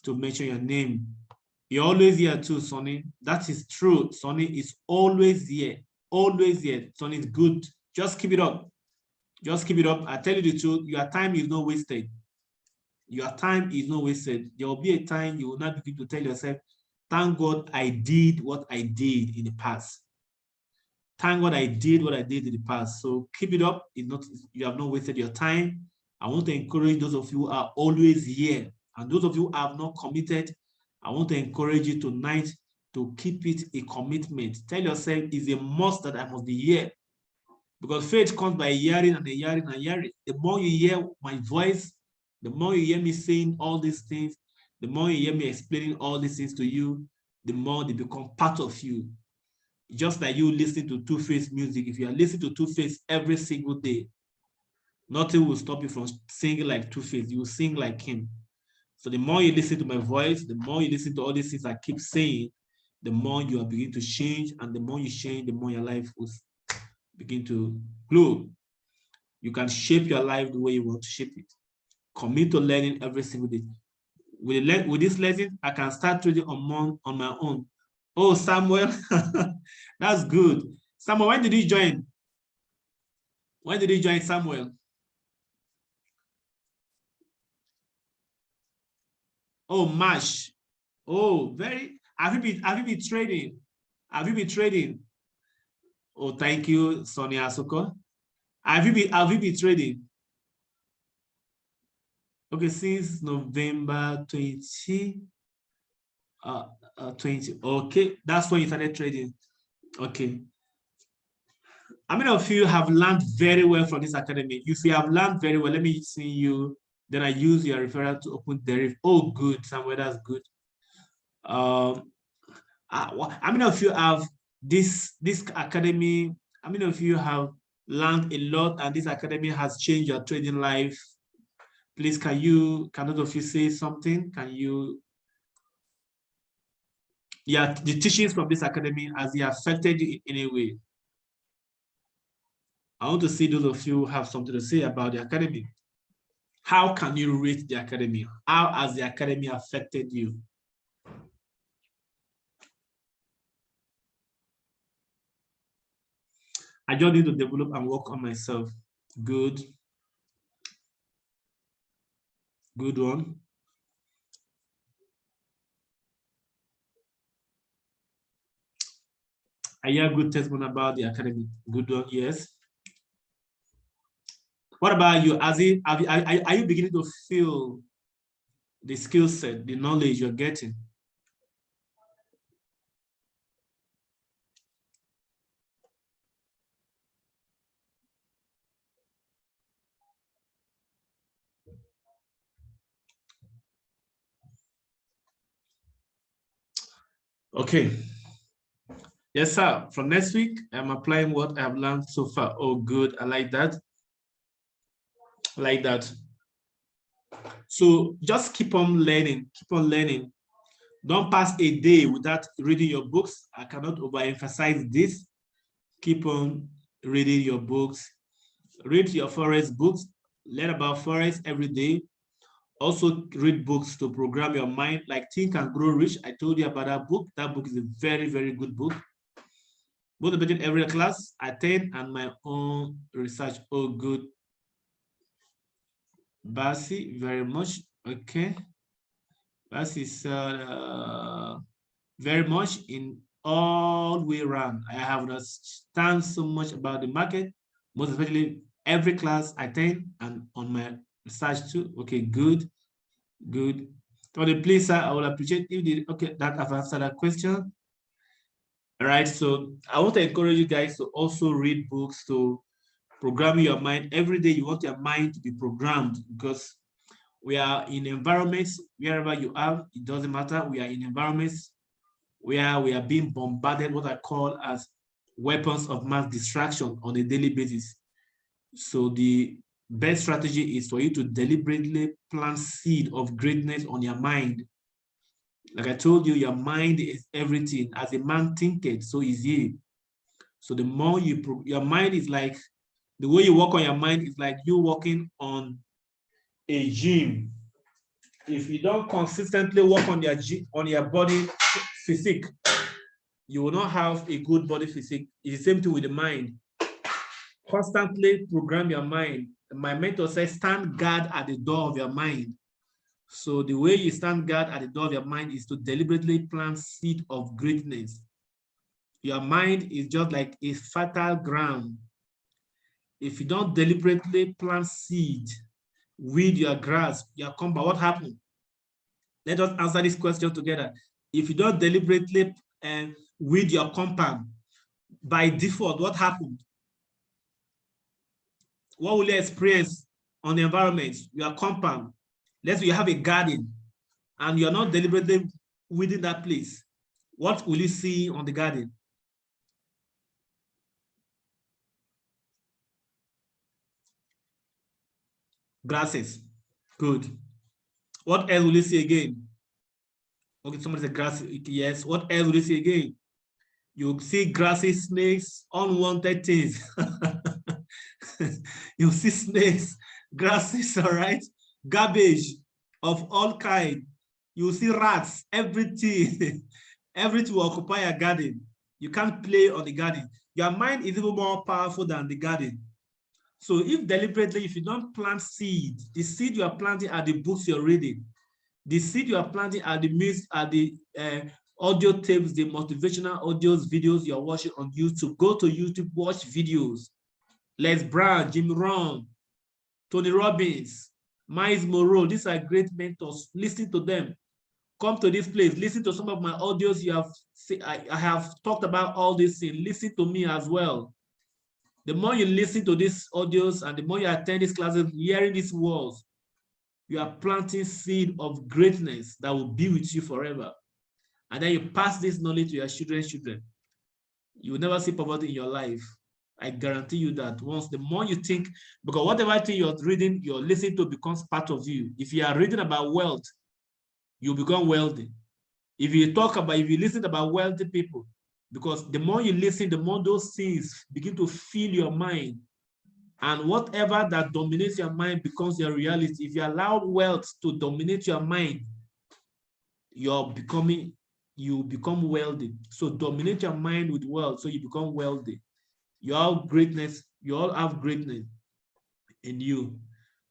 to mention your name. You're always here too, Sonny. That is true. Sonny is always here. Always here. Sonny is good. Just keep it up. Just keep it up. I tell you the truth, your time is not wasted. Your time is not wasted. There will be a time you will not begin to tell yourself, thank God I did what I did in the past. Thank God I did what I did in the past. So keep it up. It's not, you have not wasted your time. I want to encourage those of you who are always here. And those of you who have not committed, I want to encourage you tonight to keep it a commitment. Tell yourself it's a must that I must be here. Because faith comes by hearing and hearing and hearing. The more you hear my voice, the more you hear me saying all these things, the more you hear me explaining all these things to you, the more they become part of you. Just like you listen to Two-Face music, if you are listening to Two-Face every single day, nothing will stop you from singing like Two-Face. You will sing like him. So the more you listen to my voice, the more you listen to all these things I keep saying, the more you are beginning to change, and the more you change, the more your life will begin to glow. You can shape your life the way you want to shape it. Commit to learning every single day. With this lesson, I can start trading on my own. Oh, Samuel, that's good. Samuel, when did you join? When did you join, Samuel? Oh, March. Oh, have you been trading? Have you been trading? Oh, thank you, Sonia Asoko. Have you been trading? Okay, since November 20. 20. Okay, that's when you started trading. Okay. How many of you have learned very well from this academy? If you have learned very well, let me see you. Then I use your referral to open the. Oh, good, Samuel, that's good. How many of you have this academy? How many of you have learned a lot and this academy has changed your trading life? Please, can those of you say something? Can you? Yeah, the teachings from this academy, has it affected you in any way? I want to see those of you who have something to say about the academy. How can you rate the academy? How has the academy affected you? I just need to develop and work on myself. Good. Good one. I hear good testimony about the academy. Good one, yes. What about you? Are you beginning to feel the skill set, the knowledge you're getting? Okay. Yes, sir. From next week, I'm applying what I have learned so far. Oh, good. I like that. I like that. So just keep on learning. Keep on learning. Don't pass a day without reading your books. I cannot overemphasize this. Keep on reading your books. Read your forest books. Learn about forest every day. Also read books to program your mind, like Think and Grow Rich. I told you about that book. That book is a very, very good book. Motivated every class, attend, and my own research. Oh, good. Basi, very much. Okay. Basi said, very much in all way round. I have understand so much about the market, most especially every class I attend and on my research too. Okay, good, good. For the place, I will appreciate if the okay that I've answered that question. All right, so I want to encourage you guys to also read books to program your mind. Every day you want your mind to be programmed, because we are in environments, wherever you are, it doesn't matter. We are in environments where we are being bombarded, what I call as weapons of mass distraction on a daily basis. So the best strategy is for you to deliberately plant seed of greatness on your mind. Like I told you, your mind is everything. As a man thinketh, so is he. So the more your mind is like, the way you work on your mind is like you working on a gym. If you don't consistently work on your body physique, you will not have a good body physique. It's the same thing with the mind. Constantly program your mind. My mentor says, stand guard at the door of your mind. So the way you stand guard at the door of your mind is to deliberately plant seed of greatness. Your mind is just like a fertile ground. If you don't deliberately plant seed, weed your grass, your compound, what happens? Let us answer this question together. If you don't deliberately weed your compound, by default, what happens? What will you experience on the environment, your compound? Let's say you have a garden and you're not deliberately weeding that place. What will you see on the garden? Grasses. Good. What else will you see again? Okay, somebody said grass. Yes. What else will you see again? You'll see grasses, snakes, unwanted things. You'll see snakes, grasses, all right? Garbage of all kinds. You'll see rats, everything. Everything will occupy your garden. You can't play on the garden. Your mind is even more powerful than the garden. So if deliberately, if you don't plant seed, the seed you are planting are the books you're reading. The seed you are planting are the music, are the audio tapes, the motivational audios, videos you're watching on YouTube. Go to YouTube, watch videos. Les Brown, Jim Rohn, Tony Robbins, Miles Monroe. These are great mentors. Listen to them. Come to this place. Listen to some of my audios. I have talked about all these things. Listen to me as well. The more you listen to these audios and the more you attend these classes, hearing these words, you are planting seed of greatness that will be with you forever. And then you pass this knowledge to your children's children. You will never see poverty in your life. I guarantee you that. Once, the more you think, because whatever thing you're reading, you're listening to becomes part of you. If you are reading about wealth, you become wealthy. If you listen about wealthy people, because the more you listen, the more those things begin to fill your mind. And whatever that dominates your mind becomes your reality. If you allow wealth to dominate your mind, you become wealthy. So dominate your mind with wealth so you become wealthy. You all have greatness in you.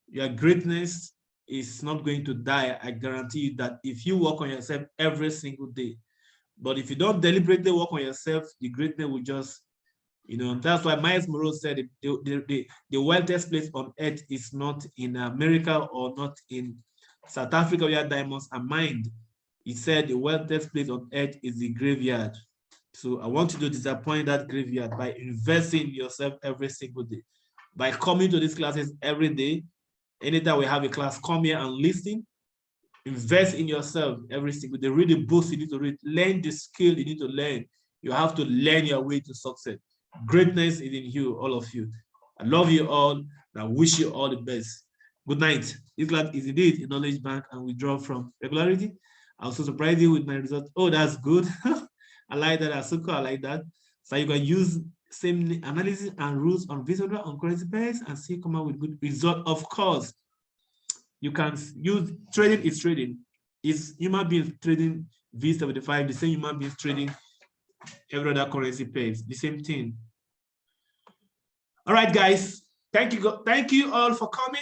Your greatness is not going to die. I guarantee you that if you work on yourself every single day. But if you don't deliberately work on yourself, the greatness will just, that's why Miles Monroe said the wealthiest place on earth is not in America or not in South Africa where diamonds are mined. He said the wealthiest place on earth is the graveyard. So I want you to disappoint that graveyard by investing in yourself every single day. By coming to these classes every day, anytime we have a class, come here and listen. Invest in yourself every single day. Read the books you need to read. Learn the skill you need to learn. You have to learn your way to success. Greatness is in you, all of you. I love you all, and I wish you all the best. Good night. This class is indeed a knowledge bank and withdraw from regularity. I'll also surprise you with my results. Oh, that's good. I like that, Asuko. I like that. So you can use same analysis and rules on visible on currency pairs and see come out with good result. Of course, you can use trading is trading. It's human beings trading V75, the same human beings trading every other currency pairs, the same thing. All right, guys. Thank you all for coming.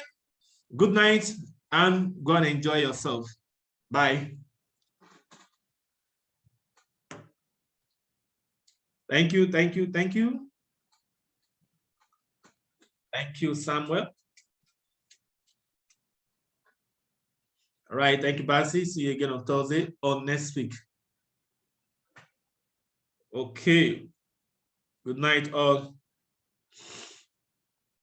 Good night and go and enjoy yourself. Bye. Thank you. Thank you, Samuel. All right, thank you, Basi. See you again on Thursday or next week. Okay. Good night, all.